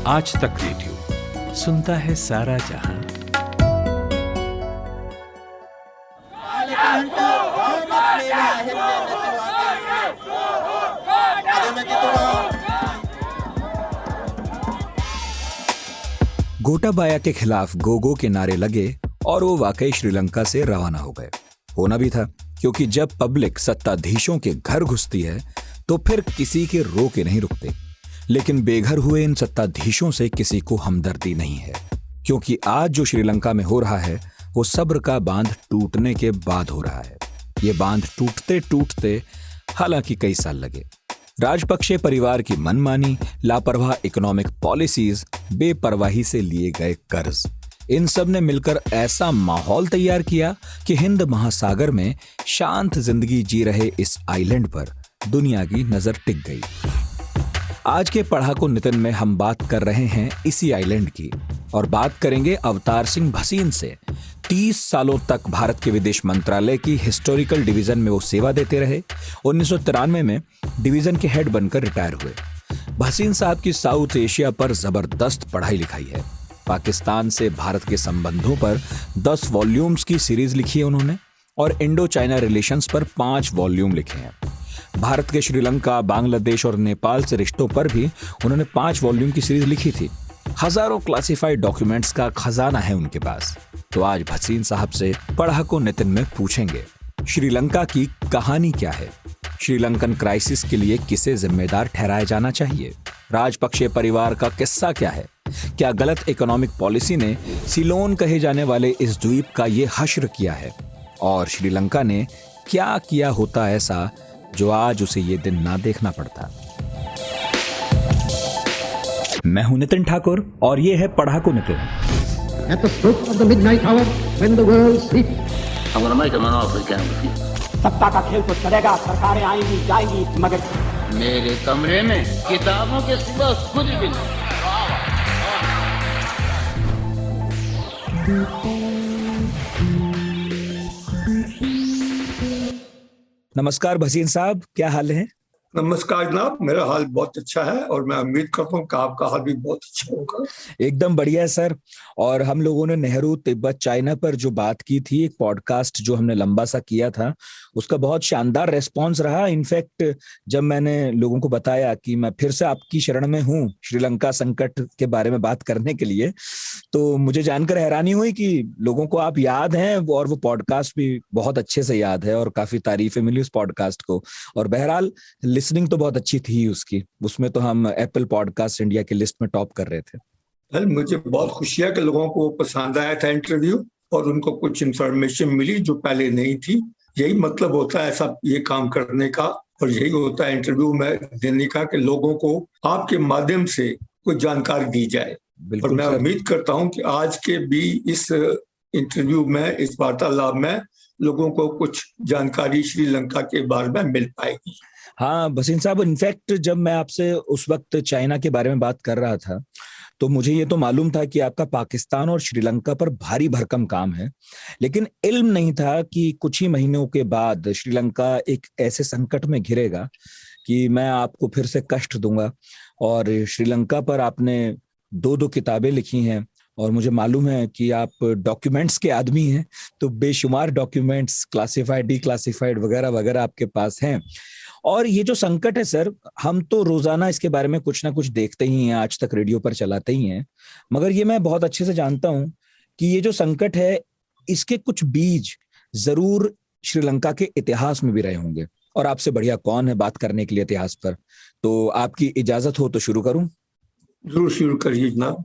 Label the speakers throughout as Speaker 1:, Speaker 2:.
Speaker 1: आज तक रेडियो सुनता है सारा जहां।
Speaker 2: गोटाबाया के खिलाफ गोगो के नारे लगे और वो वाकई श्रीलंका से रवाना हो गए। होना भी था, क्योंकि जब पब्लिक सत्ताधीशों के घर घुसती है तो फिर किसी के रोके नहीं रुकते। लेकिन बेघर हुए इन सत्ताधीशों से किसी को हमदर्दी नहीं है, क्योंकि आज जो श्रीलंका में हो रहा है वो सब्र का बांध टूटने के बाद हो रहा है। ये बांध टूटते टूटते हालांकि कई साल लगे। राजपक्षे परिवार की मनमानी, लापरवाह इकोनॉमिक पॉलिसीज, बेपरवाही से लिए गए कर्ज, इन सब ने मिलकर ऐसा माहौल तैयार किया कि हिंद महासागर में शांत जिंदगी जी रहे इस आइलैंड पर दुनिया की नजर टिक गई। आज के पढ़ाकू नितिन में हम बात कर रहे हैं इसी आइलैंड की, और बात करेंगे अवतार सिंह भसीन से। 30 सालों तक भारत के विदेश मंत्रालय की हिस्टोरिकल डिवीजन में वो सेवा देते रहे। 1993 में डिवीजन के हेड बनकर रिटायर हुए। भसीन साहब की साउथ एशिया पर जबरदस्त पढ़ाई लिखाई है। पाकिस्तान से भारत के संबंधों पर 10 वॉल्यूम्स की सीरीज लिखी है उन्होंने, और इंडो चाइना रिलेशंस पर 5 वॉल्यूम लिखे हैं। भारत के श्रीलंका, बांग्लादेश और नेपाल से रिश्तों पर भी उन्होंने 5 वॉल्यूम की सीरीज लिखी थी। हजारों क्लासिफाइड डॉक्यूमेंट्स का खजाना है उनके पास। तो आज भसीन साहब से पढ़ाकू नितिन में पूछेंगे, श्रीलंका की कहानी क्या है? श्रीलंकन क्राइसिस के लिए किसे जिम्मेदार ठहराया जाना चाहिए? राजपक्षे परिवार का किस्सा क्या है? क्या गलत इकोनॉमिक पॉलिसी ने सिलोन कहे जाने वाले इस द्वीप का ये हश्र किया है? और श्रीलंका ने क्या किया होता ऐसा जो आज उसे ये दिन ना देखना पड़ता? मैं हूं नितिन ठाकुर और ये है पढ़ाकू Nitin.
Speaker 3: At the stroke of the midnight hour, when the world sleeps,
Speaker 4: I'm gonna make him an offer again with you.
Speaker 3: सत्ता का खेल तो चलेगा, सरकारें आएंगी जाएंगी, मगर
Speaker 4: मेरे कमरे में किताबों के सिवा कुछ भी नहीं।
Speaker 2: नमस्कार भसीन साहब, क्या हाल है?
Speaker 5: नमस्कार जनाब, मेरा हाल बहुत अच्छा है और मैं उम्मीद करता हूँ कि आपका हाल भी बहुत अच्छा होगा।
Speaker 2: एकदम बढ़िया है सर। और हम लोगों ने नेहरू, तिब्बत, चाइना पर जो बात की थी, एक पॉडकास्ट जो हमने लंबा सा किया था, उसका बहुत शानदार रेस्पॉन्स रहा। इनफैक्ट जब मैंने लोगों को बताया कि मैं फिर से आपकी शरण में हूँ श्रीलंका संकट के बारे में बात करने के लिए, तो मुझे जानकर हैरानी हुई कि लोगों को आप याद हैं, और वो पॉडकास्ट भी बहुत अच्छे से याद है और काफी तारीफें मिली उस पॉडकास्ट को। और बहरहाल लिसनिंग तो बहुत अच्छी थी उसकी। उसमें तो हम एप्पल पॉडकास्ट इंडिया की लिस्ट में टॉप कर रहे थे।
Speaker 5: मुझे बहुत खुशी है कि लोगों को पसंद आया था इंटरव्यू और उनको कुछ इंफॉर्मेशन मिली जो पहले नहीं थी। यही मतलब होता है ऐसा ये काम करने का, और यही होता है इंटरव्यू में देने का कि लोगों को आपके माध्यम से कोई जानकारी दी जाए। और मैं उम्मीद करता हूं कि आज के भी इस इंटरव्यू में, इस वार्तालाप में लोगों को कुछ जानकारी श्रीलंका के बारे में मिल पाएगी।
Speaker 2: हाँ भसीन साहब, इनफैक्ट जब मैं आपसे उस वक्त चाइना के बारे में बात कर रहा था तो मुझे ये तो मालूम था कि आपका पाकिस्तान और श्रीलंका पर भारी भरकम काम है, लेकिन इल्म नहीं था कि कुछ ही महीनों के बाद श्रीलंका एक ऐसे संकट में घिरेगा कि मैं आपको फिर से कष्ट दूंगा। और श्रीलंका पर आपने 2 किताबें लिखी हैं, और मुझे मालूम है कि आप डॉक्यूमेंट्स के आदमी हैं, तो बेशुमार डॉक्यूमेंट्स, क्लासिफाइड, डिक्लासिफाइड वगैरह वगैरह आपके पास हैं। और ये जो संकट है सर, हम तो रोजाना इसके बारे में कुछ ना कुछ देखते ही हैं, आज तक रेडियो पर चलाते ही हैं, मगर ये मैं बहुत अच्छे से जानता हूं कि ये जो संकट है, इसके कुछ बीज जरूर श्रीलंका के इतिहास में भी रहे होंगे। और आपसे बढ़िया कौन है बात करने के लिए इतिहास पर? तो आपकी इजाजत हो तो शुरू करूं?
Speaker 5: जरूर शुरू करिए जनाब।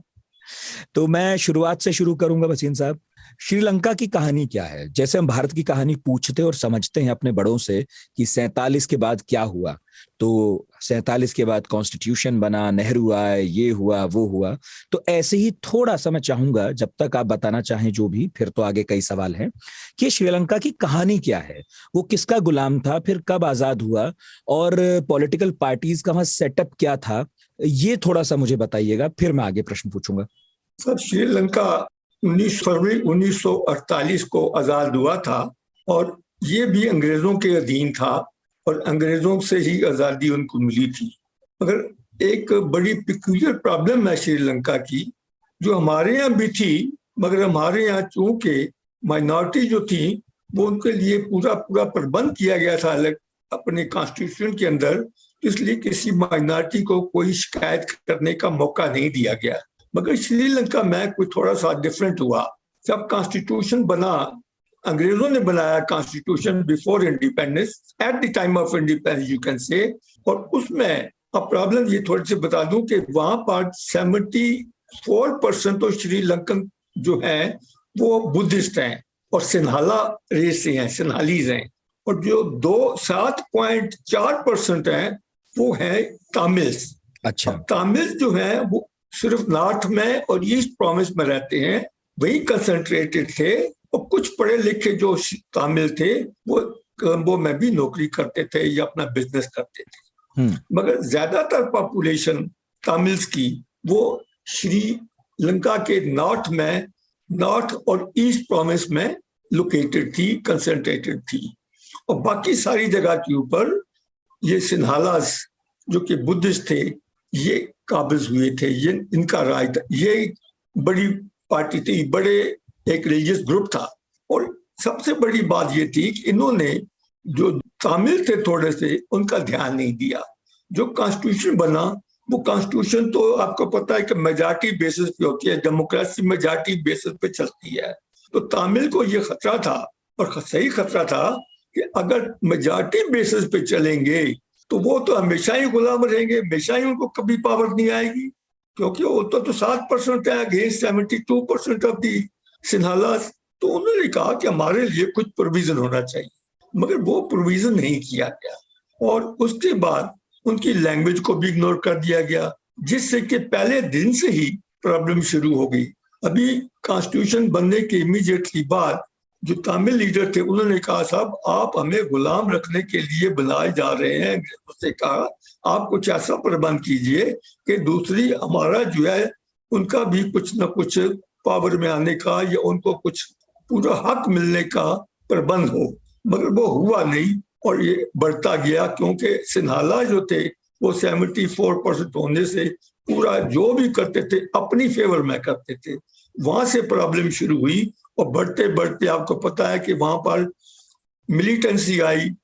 Speaker 2: तो मैं शुरुआत से शुरू करूंगा भसीन साहब। श्रीलंका की कहानी क्या है? जैसे हम भारत की कहानी पूछते और समझते हैं अपने बड़ों से कि 47 के बाद क्या हुआ, तो 47 के बाद कॉन्स्टिट्यूशन बना, नेहरू आए, ये हुआ वो हुआ, तो ऐसे ही थोड़ा सा मैं चाहूंगा, जब तक आप बताना चाहें जो भी, फिर तो आगे कई सवाल हैं, कि श्रीलंका की कहानी क्या है, वो किसका गुलाम था, फिर कब आजाद हुआ, और पॉलिटिकल पार्टीज का वहां सेटअप क्या था, ये थोड़ा सा मुझे बताइएगा, फिर मैं आगे प्रश्न पूछूंगा।
Speaker 5: सर, श्रीलंका 19 फरवरी 1948 को आजाद हुआ था और ये भी अंग्रेजों के अधीन था और अंग्रेजों से ही आजादी उनको मिली थी। मगर एक बड़ी पिक्यूलियर प्रॉब्लम है श्रीलंका की, जो हमारे यहाँ भी थी, मगर हमारे यहाँ चूंकि माइनॉरिटी जो थी वो उनके लिए पूरा पूरा प्रबंध किया गया था अलग अपने कॉन्स्टिट्यूशन के अंदर, इसलिए किसी माइनॉरिटी को कोई शिकायत करने का मौका नहीं दिया गया। मगर श्रीलंका में कोई थोड़ा सा डिफरेंट हुआ। जब कॉन्स्टिट्यूशन बना, अंग्रेजों ने बनाया constitution before independence, at the time of independence you can say, और उसमें अब प्रॉब्लम ये थोड़ी सी बता दूं कि वहां पर 74% तो श्रीलंकन जो है वो बुद्धिस्ट हैं और सिन्हाला रेस से हैं, सिन्हालीज हैं, और जो 7.4% हैं वो है तामिल्स।
Speaker 2: अच्छा।
Speaker 5: तामिल्स जो हैं वो सिर्फ नॉर्थ में और ईस्ट प्रोविंस में रहते हैं, वही कंसंट्रेटेड थे, और कुछ पढ़े लिखे जो तामिल थे वो कोलंबो में भी नौकरी करते थे या अपना बिजनेस करते थे। मगर ज्यादातर पॉपुलेशन तामिल्स की वो श्रीलंका के नॉर्थ में, नॉर्थ और ईस्ट प्रोविंस में लोकेटेड थी, कंसंट्रेटेड थी, और बाकी सारी जगह के ऊपर ये सिन्हालास जो कि बुद्धिस्ट थे ये काबिज हुए थे, ये इनका राज था, ये बड़ी पार्टी थी, बड़े एक रिलीजियस ग्रुप था। और सबसे बड़ी बात ये थी कि इन्होंने जो तामिल थे थोड़े से, उनका ध्यान नहीं दिया। जो कॉन्स्टिट्यूशन बना वो कॉन्स्टिट्यूशन तो आपको पता है कि मेजॉरिटी बेसिस पे होती है, डेमोक्रेसी मेजॉरिटी बेसिस पे चलती है। तो तामिल को ये खतरा था, और सही खतरा था, कि अगर मेजॉरिटी बेसिस पे चलेंगे तो वो तो हमेशा ही गुलाम रहेंगे, हमेशा ही उनको कभी पावर नहीं आएगी, क्योंकि वो तो 7% है अगेंस्ट 72% ऑफ दी सिन्हालास। तो उन्होंने कहा कि हमारे लिए कुछ प्रोविजन होना चाहिए, मगर वो प्रोविजन नहीं किया गया, और उसके बाद उनकी लैंग्वेज को भी इग्नोर कर दिया गया, जिससे कि पहले दिन से ही प्रॉब्लम शुरू हो गई। अभी कॉन्स्टिट्यूशन बनने के इमीडिएटली बाद जो तमिल लीडर थे उन्होंने कहा, साहब आप हमें गुलाम रखने के लिए बनाए जा रहे हैं, उससे कहा आप कुछ ऐसा प्रबंध कीजिए कि दूसरी हमारा जो है उनका भी कुछ न कुछ पावर में आने का या उनको कुछ पूरा हक मिलने का प्रबंध हो। मगर वो हुआ नहीं, और ये बढ़ता गया, क्योंकि सिन्हाला जो थे वो 74% होने से पूरा जो भी करते थे अपनी फेवर में करते थे। वहां से प्रॉब्लम शुरू हुई, और बढ़ते बढ़ते आपको पता है कि वहां पर मिलिटेंसी आई,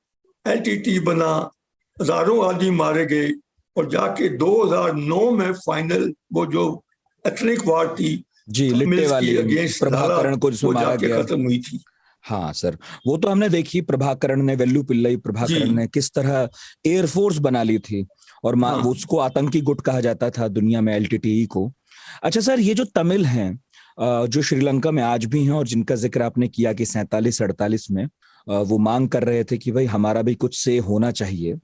Speaker 5: एलटीटी बना, हजारों आदमी मारे गए, और जाके 2009 में फाइनल वो जो एथनिक वार थी
Speaker 2: जी, लिट्टे वाली प्रभाकरण को जिसमें मारा गया,
Speaker 5: खत्म हुई थी।
Speaker 2: हाँ सर, वो तो हमने देखी, प्रभाकरण ने, वेल्लू पिल्लई प्रभाकरण ने किस तरह एयरफोर्स बना ली थी, और उसको आतंकी गुट कहा जाता था दुनिया में, एलटीटीई को। अच्छा सर, ये जो तमिल हैं जो श्रीलंका में आज भी हैं, और जिनका जिक्र आपने किया कि 47-48 में वो मांग कर रहे थे कि भाई हमारा भी कुछ से होना चाहिए,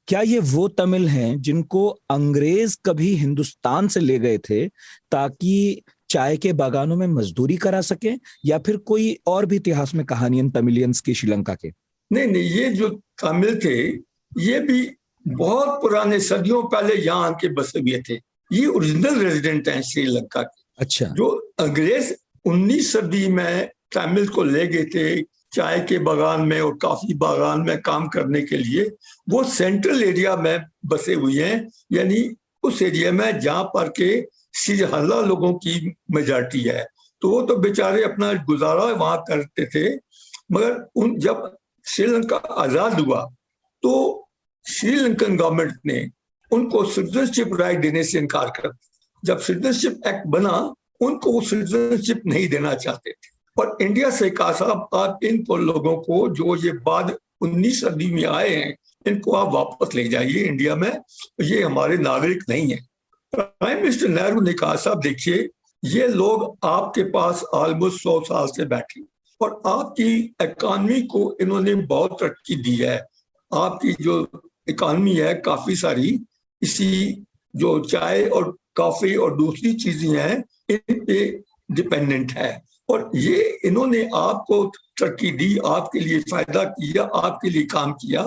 Speaker 2: क्या ये वो तमिल हैं जिनको अंग्रेज कभी हिंदुस्तान से ले गए थे ताकि चाय के बागानों में मजदूरी करा सके, या फिर कोई और भी इतिहास में कहानियां तमिलियंस की श्रीलंका के?
Speaker 5: नहीं, ये जो तमिल थे ये भी बहुत पुराने, सदियों पहले यहाँ आके बसे हुए थे, ये ओरिजिनल रेजिडेंट हैं श्रीलंका के।
Speaker 2: अच्छा।
Speaker 5: जो अंग्रेज 19 सदी में तमिल को ले गए थे चाय के बागान में और कॉफी बागान में काम करने के लिए, वो सेंट्रल एरिया में बसे हुए हैं, यानी उस एरिया में जहाँ पर के सिरहला लोगों की मेजॉरिटी है। तो वो तो बेचारे अपना गुजारा वहां करते थे, मगर जब श्रीलंका आजाद हुआ तो श्रीलंकन गवर्नमेंट ने उनको सिटीजनशिप राइट देने से इनकार कर दिया। जब सिटीजनशिप एक्ट बना, उनको वो सिटीजनशिप नहीं देना चाहते थे, और इंडिया से कहा, साहब आप इन लोगों को जो ये बाद 19 सदी में आए हैं इनको आप वापस ले जाइए इंडिया में, ये हमारे नागरिक नहीं है। प्राइम मिनिस्टर नेहरू ने कहा, साहब देखिए ये लोग आपके पास ऑलमोस्ट 100 साल से बैठे, और आपकी इकॉनमी को इन्होंने बहुत तरक्की दी है, आपकी जो इकॉनमी है काफी सारी इसी जो चाय और कॉफी और दूसरी चीजें हैं इन पे डिपेंडेंट है, और ये इन्होंने आपको तरक्की दी, आपके लिए फायदा किया, आपके लिए काम किया,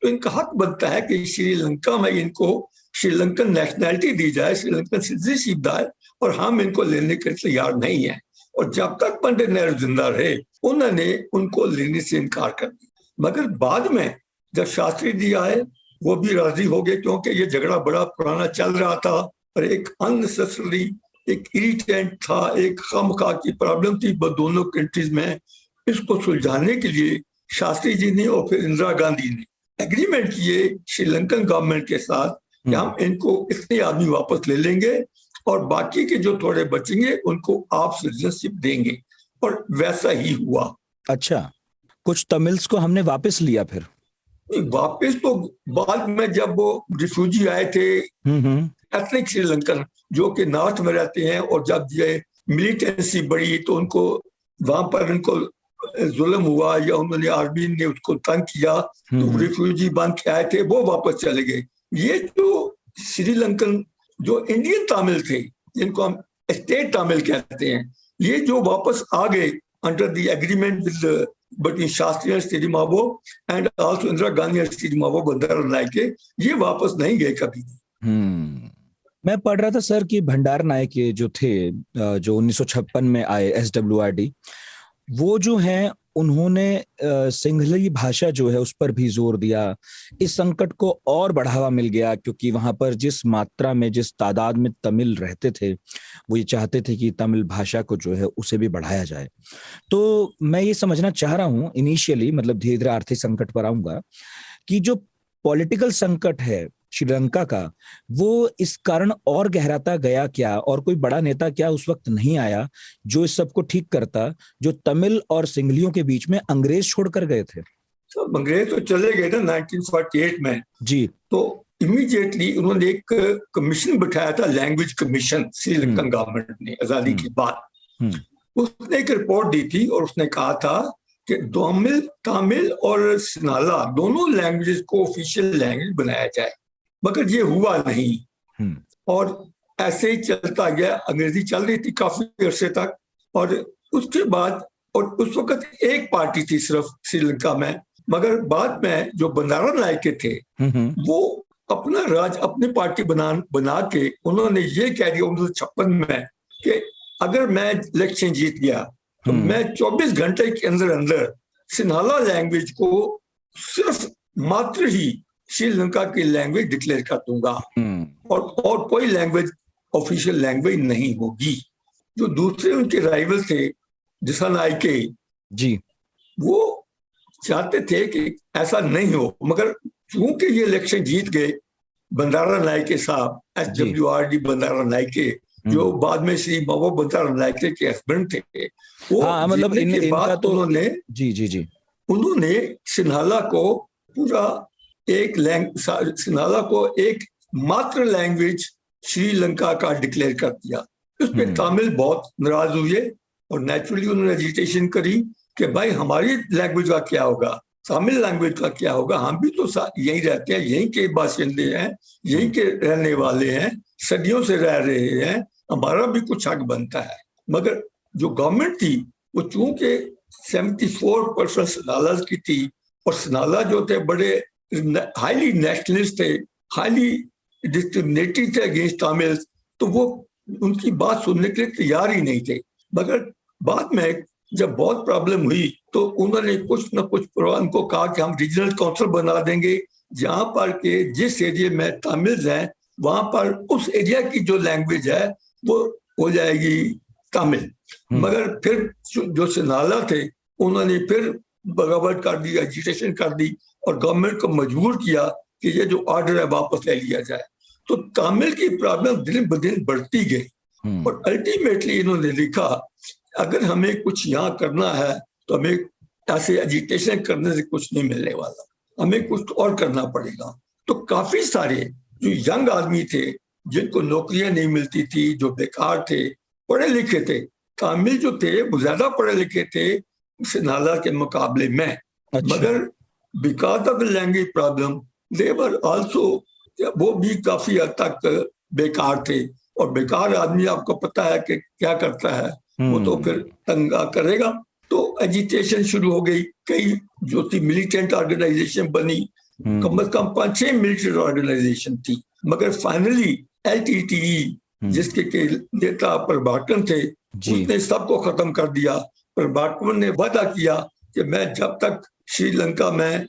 Speaker 5: तो इनका हक बनता है कि श्रीलंका में इनको श्रीलंकन नेशनैलिटी दी जाए, श्रीलंकन सिटीजनशिप दी, और हम इनको लेने के तैयार नहीं है। और जब तक पंडित नेहरू जिंदा रहे उन्होंने उनको लेने से इनकार कर दिया। मगर बाद में जब शास्त्री जी आए, वो भी राजी हो गए, क्योंकि ये झगड़ा बड़ा पुराना चल रहा था और एक अननेसेसरी, एक इरिटेंट था, एक खामखा की प्रॉब्लम थी दोनों कंट्रीज में। इसको सुलझाने के लिए शास्त्री जी ने और फिर इंदिरा गांधी ने एग्रीमेंट किए श्रीलंकन गवर्नमेंट के साथ कि हम इनको इतने आदमी वापस ले लेंगे और बाकी के जो थोड़े बचेंगे उनको आप सिटीजनशिप देंगे, और वैसा ही हुआ।
Speaker 2: अच्छा, कुछ तमिल्स को हमने वापस लिया फिर?
Speaker 5: वापस तो बाद में जब वो रिफ्यूजी आए थे एथनिक श्रीलंकन जो कि नॉर्थ में रहते हैं, और जब ये मिलिटेंसी बढ़ी तो उनको वहां पर उनको जुल्म हुआ या उन्होंने आर्मी ने उसको तंग किया, तो रिफ्यूजी बन के आए थे, वो वापस चले गए। ये जो श्रीलंकन जो इंडियन तमिल थे, जिनको हम स्टेट तमिल कहते हैं, ये जो वापस आ गए under the agreement with between Shastri and Sirimavo and also Indira Gandhi and Sirimavo Bandaranaike, ये वापस नहीं गए कभी।
Speaker 2: मैं पढ़ रहा था सर कि भंडारनायके जो थे, जो 1956 में आए SWRD, वो जो हैं उन्होंने सिंहली भाषा जो है उस पर भी जोर दिया। इस संकट को और बढ़ावा मिल गया क्योंकि वहां पर जिस मात्रा में, जिस तादाद में तमिल रहते थे, वो ये चाहते थे कि तमिल भाषा को जो है उसे भी बढ़ाया जाए। तो मैं ये समझना चाह रहा हूं इनिशियली, मतलब धीरे धीरे आर्थिक संकट पर आऊंगा, कि जो पॉलिटिकल संकट है श्रीलंका का, वो इस कारण और गहराता गया क्या, और कोई बड़ा नेता क्या उस वक्त नहीं आया जो इस सबको ठीक करता, जो तमिल और सिंहलियों के बीच में अंग्रेज छोड़कर गए थे?
Speaker 5: सब अंग्रेज तो चले गए ना 1948 में
Speaker 2: जी।
Speaker 5: तो इमीडिएटली उन्होंने एक कमीशन बिठाया था, लैंग्वेज कमीशन, श्रीलंकन गवर्नमेंट ने आजादी के बाद। उसने एक रिपोर्ट दी थी और उसने कहा था कि तमिल और सिन्हाला दोनों लैंग्वेजेस को ऑफिशियल लैंग्वेज बनाया जाए, मगर ये हुआ नहीं और ऐसे ही चलता गया। अंग्रेजी चल रही थी काफी अरसे तक, और उसके बाद, और उस वक्त एक पार्टी थी सिर्फ श्रीलंका में, मगर बाद में जो बंडारनायके थे वो अपना राज, अपनी पार्टी बना के उन्होंने ये कह दिया 1956 में कि अगर मैं इलेक्शन जीत गया तो मैं 24 घंटे के अंदर अंदर सिन्हाला लैंग्वेज को सिर्फ मात्र ही श्रीलंका की लैंग्वेज डिक्लेयर कर दूंगा, और कोई लैंग्वेज ऑफिशियल लैंग्वेज नहीं होगी। जो दूसरे उनके राइवल थे दिसानायके जी, वो चाहते थे कि ऐसा नहीं हो, मगर चूंकि ये इलेक्शन जीत गए बंडारनायके साहब, SWRD बंडारनायके, जो बाद में श्री मावो बंडारनायके के हस्बैंड थे, वो
Speaker 2: मतलब इनका तो
Speaker 5: उन्होंने सिन्हाला को पूरा सिन्हाला को एक मात्र लैंग्वेज श्रीलंका का डिक्लेयर कर दिया। उस पर तमिल बहुत नाराज हुए और नेचुरली उन्होंने एजिटेशन करी कि भाई हमारी लैंग्वेज का क्या होगा, तमिल लैंग्वेज का क्या होगा, हम भी तो यहीं रहते हैं, यहीं के बाशिंदे हैं, यहीं के रहने वाले हैं, सदियों से रह रहे हैं, हमारा भी कुछ हक बनता है। मगर जो गवर्नमेंट थी वो चूंकि 74% सिन्हाला की थी, और सिन्हाला जो थे बड़े हाईली नेशनलिस्ट थे, हाईली डिस्क्रिमिनेटरी थे अगेंस्ट तमिल, तो वो उनकी बात सुनने के लिए तैयार ही नहीं थे। मगर बाद में जब बहुत प्रॉब्लम हुई तो उन्होंने कुछ न कुछ उनको कहा कि हम रीजनल काउंसिल बना देंगे, जहां पर के जिस एरिया में तमिल हैं वहां पर उस एरिया की जो लैंग्वेज है वो हो जाएगी तमिल। मगर फिर जो सिन्हाला थे उन्होंने फिर बगावत कर दी, एजिटेशन कर दी, और गवर्नमेंट को मजबूर किया कि ये जो ऑर्डर है वापस ले लिया जाए। तो तमिल की प्रॉब्लम दिन ब दिन बढ़ती गई और अल्टीमेटली इन्होंने लिखा अगर हमें कुछ यहाँ करना है तो हमें ऐसे एजिटेशन करने से कुछ नहीं मिलने वाला, हमें कुछ और करना पड़ेगा। तो काफी सारे जो यंग आदमी थे जिनको नौकरियां नहीं मिलती थी, जो बेकार थे, पढ़े लिखे थे, तमिल जो थे वो ज्यादा पढ़े लिखे थे सिन्हाला के मुकाबले में। अच्छा। मगर because of the language problem they were also, वो भी काफी हद तक बेकार थे, और बेकार आदमी आपको पता है कि क्या करता है, वो तो फिर दंगा करेगा। तो एजिटेशन शुरू हो गई, कई जो थी मिलिटेंट ऑर्गेनाइजेशन बनी, कम से कम 5-6 मिलिटेंट ऑर्गेनाइजेशन थी, मगर फाइनली LTTE जिसके नेता प्रभाकरन थे उसने सबको खत्म कर दिया। प्रभाकरन ने वादा किया कि मैं जब तक श्रीलंका में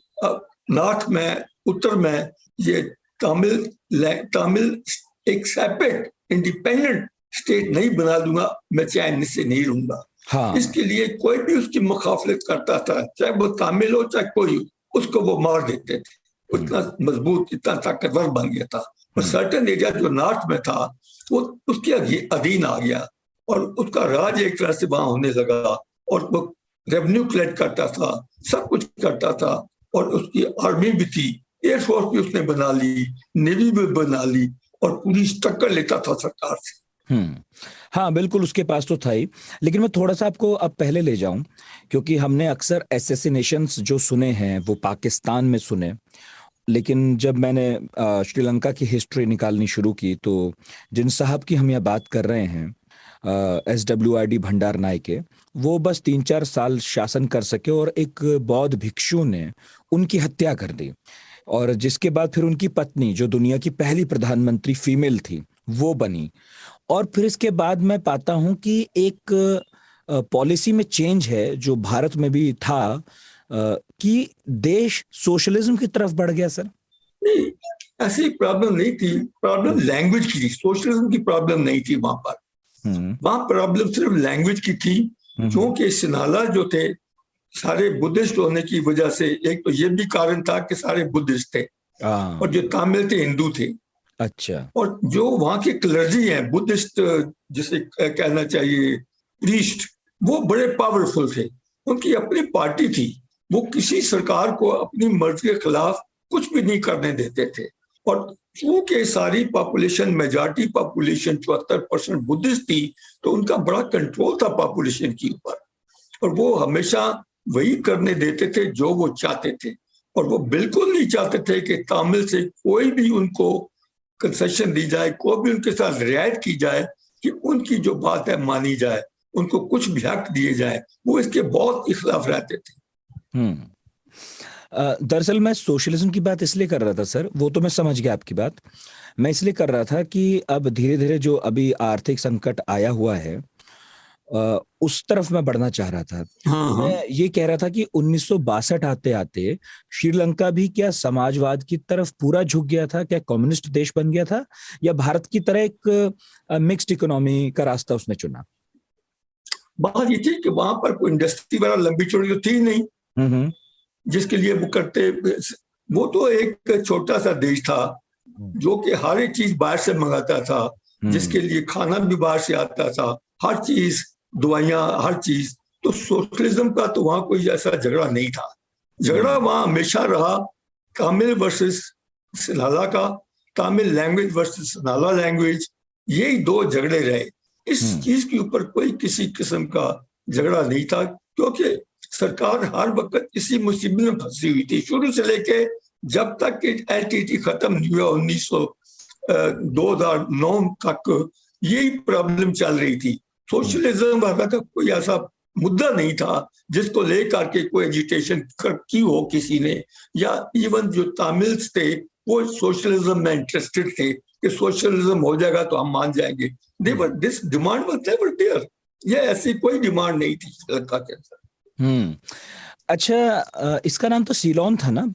Speaker 5: नॉर्थ में, उत्तर में ये तमिल एक सेपरेट इंडिपेंडेंट स्टेट नहीं बना दूंगा, मैं चैन से नहीं रहूंगा।
Speaker 2: हाँ।
Speaker 5: इसके लिए कोई भी उसकी मुखाफलत करता था, चाहे वो तमिल हो चाहे कोई हो, उसको वो मार देते थे। उतना मजबूत, इतना ताकतवर बन गया था। और सर्टन एरिया जो नॉर्थ में था वो उसके अधीन आ गया और उसका राज एक तरह से वहां होने लगा। और वो रेवेन्यू कलेक्ट करता था, सब कुछ करता था, और उसकी आर्मी भी थी, एयरफोर्स भी उसने बना ली, नेवी भी बना ली, और पूरी टक्कर लेता था सरकार से।
Speaker 2: हाँ बिल्कुल, उसके पास तो था ही। लेकिन मैं थोड़ा सा आपको अब पहले ले जाऊं, क्योंकि हमने अक्सर एसेसिनेशंस जो सुने हैं वो पाकिस्तान में सुने, लेकिन जब मैंने श्रीलंका की हिस्ट्री निकालनी शुरू की तो जिन साहब की हम यहाँ बात कर रहे हैं, SWRD भंडार नायके, वो बस 3-4 साल शासन कर सके और एक बौद्ध भिक्षु ने उनकी हत्या कर दी, और जिसके बाद फिर उनकी पत्नी, जो दुनिया की पहली प्रधानमंत्री फीमेल थी, वो बनी। और फिर इसके बाद मैं पाता हूं कि एक पॉलिसी में चेंज है जो भारत में भी था, कि देश सोशलिज्म की तरफ बढ़ गया। सर
Speaker 5: नहीं, ऐसी प्रॉब्लम नहीं थी, प्रॉब्लम लैंग्वेज की थी, सोशलिज्म की प्रॉब्लम नहीं थी वहां पर। वहां प्रॉब्लम सिर्फ लैंग्वेज की थी, क्योंकि सिन्हाला जो थे सारे बुद्धिस्ट होने की वजह से, एक तो ये भी कारण था कि सारे बुद्धिस्ट थे और जो तमिल थे हिंदू थे।
Speaker 2: अच्छा।
Speaker 5: और जो वहां के क्लर्जी हैं, बुद्धिस्ट जिसे कहना चाहिए प्रीस्ट, वो बड़े पावरफुल थे, उनकी अपनी पार्टी थी, वो किसी सरकार को अपनी मर्जी के खिलाफ कुछ भी नहीं करने देते थे। और चूंकि सारी पॉपुलेशन, मेजॉरिटी पॉपुलेशन 74% बुद्धिस्ट थी, तो उनका बड़ा कंट्रोल था पॉपुलेशन के ऊपर, और वो हमेशा वही करने देते थे जो वो चाहते थे। और वो बिल्कुल नहीं चाहते थे कि तमिल से कोई भी उनको कंसेशन दी जाए, कोई भी उनके साथ रियायत की जाए, कि उनकी जो बात है मानी जाए, उनको कुछ भी हक दिए जाए। वो इसके बहुत खिलाफ रहते थे।
Speaker 2: दरअसल मैं सोशलिज्म की बात इसलिए कर रहा था सर, वो तो मैं समझ गया आपकी बात। मैं इसलिए कर रहा था कि अब धीरे धीरे जो अभी आर्थिक संकट आया हुआ है, उस तरफ मैं बढ़ना चाह रहा था। मैं ये कह रहा था कि 1962 आते आते श्रीलंका भी क्या समाजवाद की तरफ पूरा झुक गया था? क्या कम्युनिस्ट देश बन गया था, या भारत की तरह एक मिक्स्ड इकोनॉमी का रास्ता उसने चुना?
Speaker 5: बात ये थी कि वहां पर कोई इंडस्ट्री वाला लंबी चौड़ी तो थी नहीं, जिसके लिए वो करते। वो तो एक छोटा सा देश था जो कि हर एक चीज बाहर से मंगाता था, जिसके लिए खाना भी बाहर से आता था, हर चीज, दवाइयां, हर चीज। तो सोशलिज्म का तो वहां कोई ऐसा झगड़ा नहीं था। झगड़ा वहां हमेशा रहा तमिल वर्सेस सिन्हाला का, Tamil language versus Sinhala language, यही दो झगड़े रहे। इस चीज के ऊपर कोई किसी किस्म का झगड़ा नहीं था, क्योंकि सरकार हर वक्त इसी मुसीबत में फंसी हुई थी शुरू से लेके जब तक कि LTT खत्म नहीं हुआ 2009 तक। यही प्रॉब्लम चल रही थी। सोशलिज्म वगैरह का कोई ऐसा मुद्दा नहीं था जिसको लेकर के कोई एजिटेशन की हो किसी ने, या इवन जो तमिल्स थे वो सोशलिज्म में इंटरेस्टेड थे कि सोशलिज्म हो जाएगा तो हम मान जाएंगे। This demand was never there. ये ऐसी कोई डिमांड नहीं थी श्रीलंका के अंदर।
Speaker 2: अच्छा, इसका नाम तो सीलोन था ना?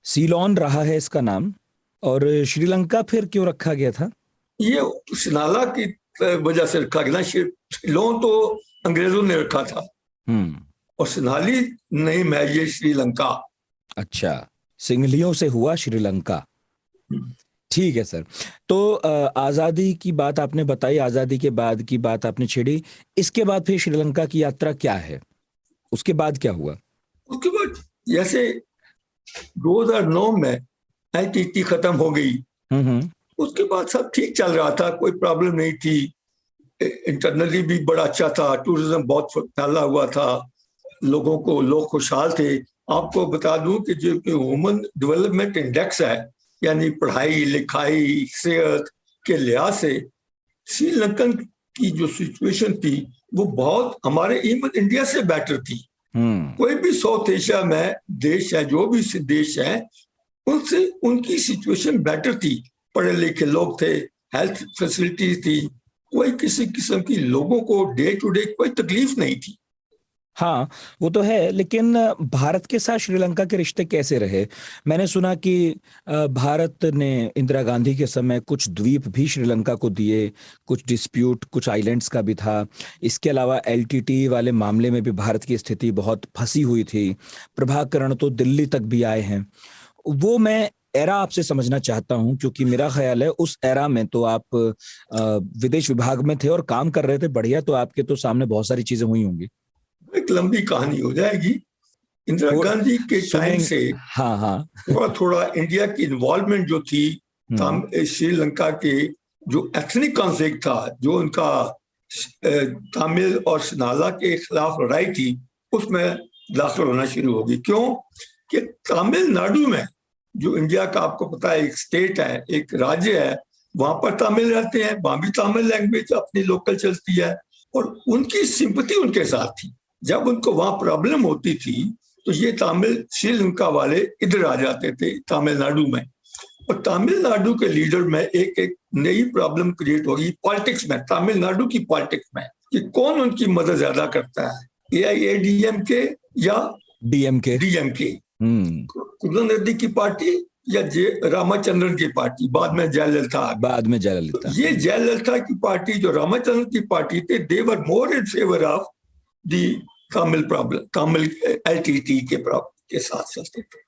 Speaker 2: सीलोन रहा है इसका नाम, और श्रीलंका फिर क्यों रखा गया था?
Speaker 5: ये सिन्हाला की वजह से रखा गया। सीलोन तो अंग्रेजों ने रखा था, और सिन्हाली नहीं, मैं ये श्रीलंका।
Speaker 2: अच्छा, सिंहलियों से हुआ श्रीलंका। ठीक है सर। तो आजादी की बात आपने बताई, आजादी के बाद की बात आपने छेड़ी। इसके बाद फिर श्रीलंका की यात्रा क्या है? उसके बाद क्या हुआ?
Speaker 5: उसके बाद जैसे 2009 में LTT खत्म हो गई, उसके बाद सब ठीक चल रहा था, कोई प्रॉब्लम नहीं थी। इंटरनली भी बड़ा अच्छा था, टूरिज्म बहुत फैला हुआ था, लोग खुशहाल थे। आपको बता दूं कि जो ह्यूमन डेवलपमेंट इंडेक्स है, यानी पढ़ाई लिखाई सेहत के लिहाज से श्रीलंकन की जो सिचुएशन थी वो बहुत हमारे इवन इंडिया से बेटर थी। कोई भी साउथ एशिया में देश है, जो भी देश है, उनसे उनकी सिचुएशन बेटर थी। पढ़े लिखे लोग थे, हेल्थ फैसिलिटीज थी, कोई किसी किस्म की लोगों को डे टू डे कोई तकलीफ नहीं थी।
Speaker 2: हाँ, वो तो है, लेकिन भारत के साथ श्रीलंका के रिश्ते कैसे रहे? मैंने सुना कि भारत ने इंदिरा गांधी के समय कुछ द्वीप भी श्रीलंका को दिए, कुछ डिस्प्यूट कुछ आइलैंड्स का भी था। इसके अलावा एलटीटी वाले मामले में भी भारत की स्थिति बहुत फंसी हुई थी। प्रभाकरण तो दिल्ली तक भी आए हैं। वो मैं एरा आपसे समझना चाहता हूं, क्योंकि मेरा ख्याल है उस एरा में तो आप विदेश विभाग में थे और काम कर रहे थे बढ़िया, तो आपके तो सामने बहुत सारी चीजें हुई होंगी।
Speaker 5: एक लंबी कहानी हो जाएगी। इंदिरा गांधी के टाइम से
Speaker 2: हाँ हाँ
Speaker 5: थोड़ा थोड़ा इंडिया की इन्वॉल्वमेंट जो थी श्रीलंका के जो एथनिक कॉन्फ्लिक्ट था, जो उनका तमिल और सनाला के खिलाफ लड़ाई थी, उसमें दाखिल होना शुरू होगी। क्यों कि तमिलनाडु में जो इंडिया का आपको पता है एक स्टेट है, एक राज्य है, वहां पर तमिल रहते हैं, वहां भी तमिल लैंग्वेज अपनी लोकल चलती है और उनकी सिंपैथी उनके साथ थी। जब उनको वहां प्रॉब्लम होती थी तो ये तमिल श्रीलंका वाले इधर आ जाते थे तमिलनाडु में, और तमिलनाडु के लीडर में एक नई प्रॉब्लम क्रिएट होगी पॉलिटिक्स में, तमिलनाडु की पॉलिटिक्स में, कि कौन उनकी मदद ज्यादा करता है, AIADMK या DMK, करुणानिधि की पार्टी या रामाचंद्रन की पार्टी, बाद में जयललिता। ये जयललिता की पार्टी, जो रामाचंद्रन की पार्टी थे, they were more in favour of the Tamil problem, Tamil LTT के साथ चलते थे।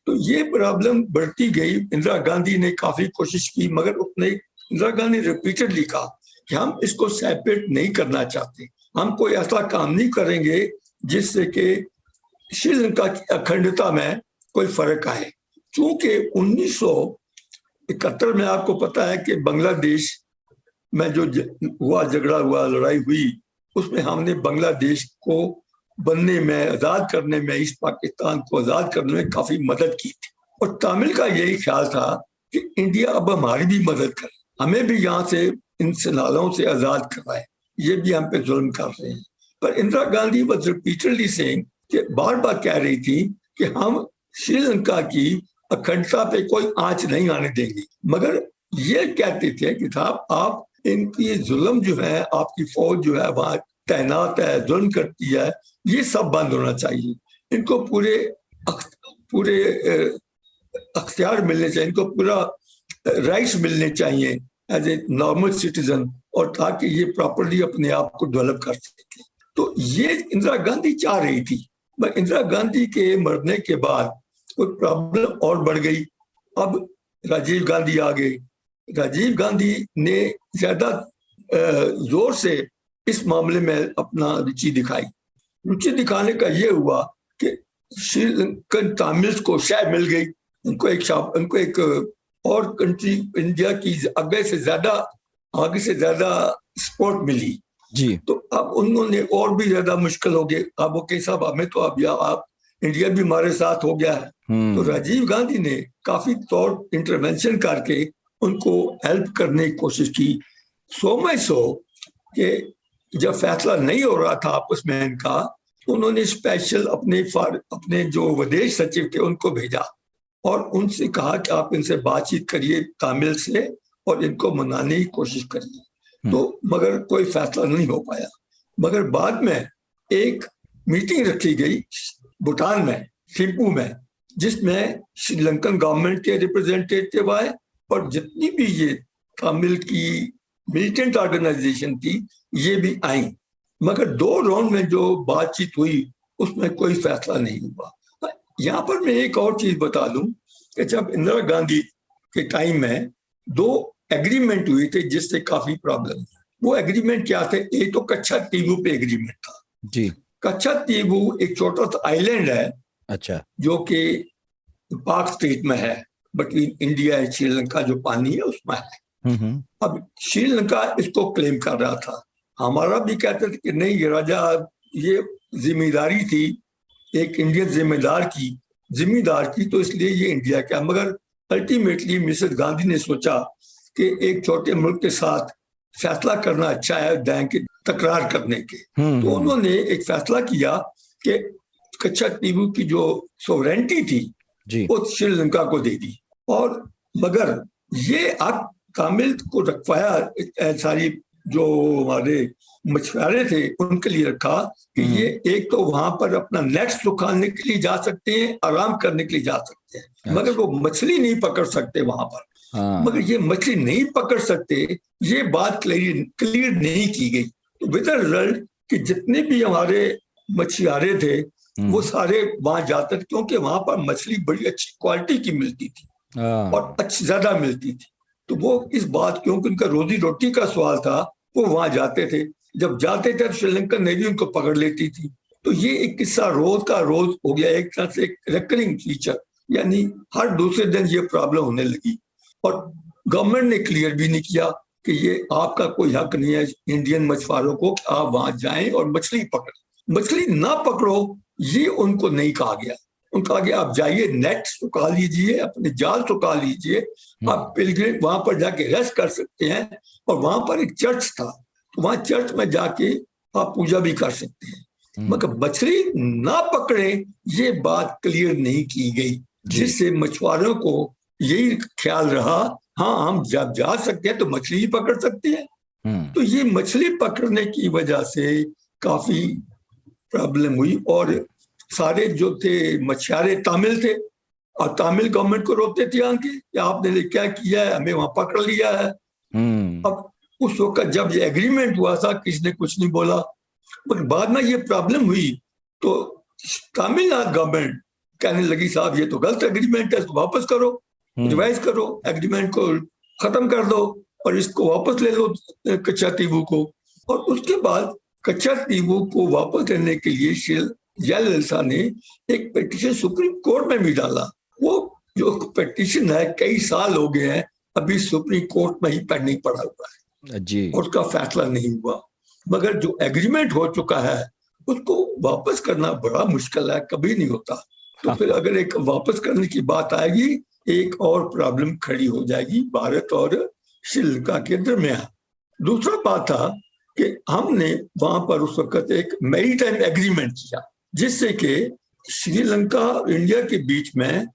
Speaker 5: तो ये प्रॉब्लम बढ़ती गई। इंदिरा गांधी ने काफी कोशिश की, मगर उसने इंदिरा गांधी रिपीटेडली कहा कि हम इसको सेपरेट नहीं करना चाहते, हम कोई ऐसा काम नहीं करेंगे जिससे कि श्रीलंका की अखंडता में कोई फर्क आए। चूंकि 1971 में आपको पता है कि बांग्लादेश में जो झगड़ा हुआ, लड़ाई हुई, उसमें हमने बांग्लादेश को बनने में, आजाद करने में, ईस्ट पाकिस्तान को आजाद करने में काफी मदद की थी। और तमिल का यही ख्याल था कि इंडिया अब हमारी भी मदद करे, हमें भी यहाँ से इन सनालों से आजाद करवाए, ये भी हम पे जुल्म कर रहे हैं। पर Indira Gandhi was repeatedly saying कि बार बार कह रही थी कि हम श्रीलंका की अखंडता पे कोई आंच नहीं आने देंगे, मगर ये कहते थे कि साहब आप इनकी जुल्म जो है, आपकी फौज जो है वहां तैनात है, जुल्म करती है, ये सब बंद होना चाहिए, इनको पूरे अख्तियार मिलने चाहिए, इनको पूरा राइट्स मिलने चाहिए एज ए नॉर्मल सिटीजन, और ताकि ये प्रॉपर्ली अपने आप को डेवलप कर सके। तो ये इंदिरा गांधी चाह रही थी। पर इंदिरा गांधी के मरने के बाद कोई प्रॉब्लम और बढ़ गई। अब राजीव गांधी आ गए। राजीव गांधी ने ज्यादा जोर से इस मामले में अपना रुचि दिखाई। रुचि दिखाने का ये हुआ कि श्रीलंकन तमिल्स को शय मिल गई, उनको एक और कंट्री इंडिया की आगे से ज्यादा सपोर्ट मिली
Speaker 2: जी।
Speaker 5: तो अब उन्होंने और भी ज्यादा मुश्किल हो गए। अब वो कैसा, हमें तो अब आप इंडिया भी हमारे साथ हो गया है। तो राजीव गांधी ने काफी तौर इंटरवेंशन करके उनको हेल्प करने की कोशिश की। सो कि जब फैसला नहीं हो रहा था आपस में इनका, तो उन्होंने स्पेशल अपने जो विदेश सचिव थे उनको भेजा और उनसे कहा कि आप इनसे बातचीत करिए तमिल से और इनको मनाने की कोशिश करिए। तो मगर कोई फैसला नहीं हो पाया। मगर बाद में एक मीटिंग रखी गई भूटान में, थिम्पू में, जिसमें श्रीलंकन गवर्नमेंट के रिप्रेजेंटेटिव आए और जितनी भी ये तमिल की मिलिटेंट ऑर्गेनाइजेशन थी ये भी आई। मगर 2 राउंड में जो बातचीत हुई उसमें कोई फैसला नहीं हुआ। यहाँ पर मैं एक और चीज बता दूं कि जब इंदिरा गांधी के टाइम में 2 एग्रीमेंट हुए थे जिससे काफी प्रॉब्लम। वो एग्रीमेंट क्या थे? एक तो कच्छातीबू पे एग्रीमेंट था
Speaker 2: जी।
Speaker 5: कच्छातीबू एक छोटा सा आइलैंड है,
Speaker 2: अच्छा, जो
Speaker 5: कि पाक स्टेट में है, बिटवीन इंडिया एंड श्रीलंका, जो पानी है उसमें है। अब श्रीलंका इसको क्लेम कर रहा था। हमारा भी कहते थे कि नहीं, ये राजा, ये जिम्मेदारी थी एक इंडियन जिम्मेदार की, तो इसलिए ये इंडिया का। मगर अल्टीमेटली मिसेस गांधी ने सोचा कि एक छोटे मुल्क के साथ फैसला करना अच्छा है बैंक की तकरार करने के। तो उन्होंने एक फैसला किया कि कच्छातीबू की जो सोवरेंटी थी वो श्रीलंका को दे दी। और मगर ये अब तमिल को रखवाया सारी जो हमारे मछुआरे थे उनके लिए रखा कि ये एक तो वहां पर अपना नेट सुखाने के लिए जा सकते हैं, आराम करने के लिए जा सकते हैं, मगर वो मछली नहीं पकड़ सकते वहां पर। मगर ये मछली नहीं पकड़ सकते, ये बात क्लियर नहीं की गई। तो विद द रिजल्ट कि जितने भी हमारे मछुआरे थे वो सारे वहां जाते थे, क्योंकि वहां पर मछली बड़ी अच्छी क्वालिटी की मिलती थी और अच्छी ज्यादा मिलती थी। तो वो इस बात, क्योंकि उनका रोजी रोटी का सवाल था, वो वहां जाते थे। जब जाते थे श्रीलंकन नेवी उनको पकड़ लेती थी। तो ये एक किस्सा रोज का रोज हो गया, एक तरह से एक रिकरिंग फीचर, यानी हर दूसरे दिन ये प्रॉब्लम होने लगी। और गवर्नमेंट ने क्लियर भी नहीं किया कि ये आपका कोई हक नहीं है इंडियन मछुआरों को कि आप वहां जाएं और मछली पकड़ें। मछली ना पकड़ो ये उनको नहीं कहा गया। उनका कहा गया आप जाइए, नेट सुखा लीजिए, अपने जाल सुखा लीजिए, आप पिलग्रिम वहां पर जाके रेस्ट कर सकते हैं। और वहां पर एक चर्च था, तो वहां चर्च में जाके आप पूजा भी कर सकते हैं, मगर मछली ना पकड़े ये बात क्लियर नहीं की गई, जिससे मछुआरों को यही ख्याल रहा हाँ हम जब जा सकते हैं तो मछली ही पकड़ सकते हैं। तो ये मछली पकड़ने की वजह से काफी प्रॉब्लम हुई। और सारे जो थे मछुआरे तामिल थे और तामिल गवर्नमेंट को रोकते थे आके कि आपने क्या किया है, हमें वहां पकड़ लिया है। अब उस वक्त जब ये एग्रीमेंट हुआ था किसी ने कुछ नहीं बोला, पर बाद में ये प्रॉब्लम हुई तो तमिलनाडु गवर्नमेंट कहने लगी साहब ये तो गलत एग्रीमेंट है, इसको वापस करो, रिवाइज करो, एग्रीमेंट को खत्म कर दो और इसको वापस ले लो कच्चातीवू को। और उसके बाद कच्चातीवू को वापस लेने के लिए जयललिता ने एक पिटीशन सुप्रीम कोर्ट में भी डाला। वो जो पिटीशन है कई साल हो गए हैं, अभी सुप्रीम कोर्ट में ही पेंडिंग पड़ा हुआ है जी, और उसका फैसला नहीं हुआ। मगर जो एग्रीमेंट हो चुका है उसको वापस करना बड़ा मुश्किल है, कभी नहीं होता। तो फिर अगर एक वापस करने की बात आएगी एक और प्रॉब्लम खड़ी हो जाएगी भारत और श्रीलंका के दरमियान। दूसरा बात था कि हमने वहां पर उस वक्त एक मैरीटाइम एग्रीमेंट किया, जिससे कि श्रीलंका और इंडिया के बीच में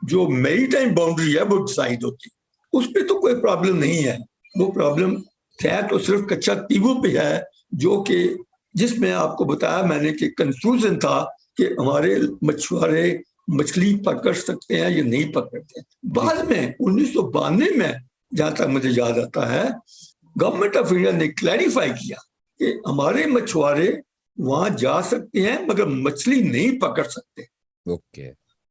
Speaker 5: जो मैरीटाइम बाउंड्री है वो डिसाइड होती, उस पर तो कोई प्रॉब्लम नहीं है। वो प्रॉब्लम है तो सिर्फ कच्चातीवू पे है, जो कि जिसमें आपको बताया मैंने कि कंफ्यूजन था कि हमारे मछुआरे मछली पकड़ सकते हैं या नहीं पकड़ते हैं। बाद में 1992 में जहां तक मुझे याद आता है गवर्नमेंट ऑफ इंडिया ने क्लैरिफाई किया कि हमारे मछुआरे वहां जा सकते हैं मगर मछली नहीं पकड़ सकते।
Speaker 2: ओके।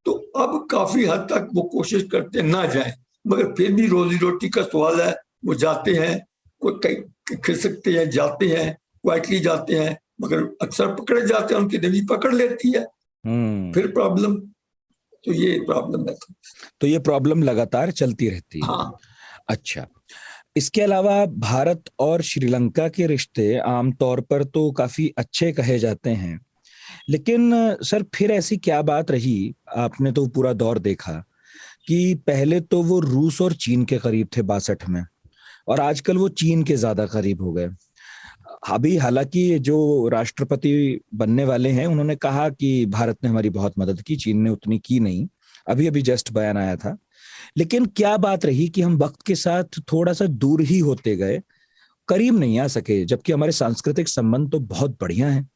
Speaker 5: तो अब काफी हद तक वो कोशिश करते हैं ना जाए, मगर फिर भी रोजी रोटी का सवाल है, वो जाते हैं, कोई खिल सकते हैं, जाते हैं, क्वाइटली जाते हैं, मगर अक्सर पकड़े जाते हैं, उनकी नवी पकड़ लेती है, फिर प्रॉब्लम। तो ये प्रॉब्लम है।
Speaker 2: तो ये प्रॉब्लम लगातार चलती रहती है।
Speaker 5: हाँ।
Speaker 2: अच्छा, इसके अलावा भारत और श्रीलंका के रिश्ते आमतौर पर तो काफी अच्छे कहे जाते हैं, लेकिन सर फिर ऐसी क्या बात रही, आपने तो पूरा दौर देखा कि पहले तो वो रूस और चीन के करीब थे 62 में, और आजकल वो चीन के ज्यादा करीब हो गए। अभी हालांकि जो राष्ट्रपति बनने वाले हैं उन्होंने कहा कि भारत ने हमारी बहुत मदद की, चीन ने उतनी की नहीं, अभी अभी जस्ट बयान आया था। लेकिन क्या बात रही कि हम वक्त के साथ थोड़ा सा दूर ही होते गए, करीब नहीं आ सके, जबकि हमारे सांस्कृतिक संबंध तो बहुत बढ़िया हैं।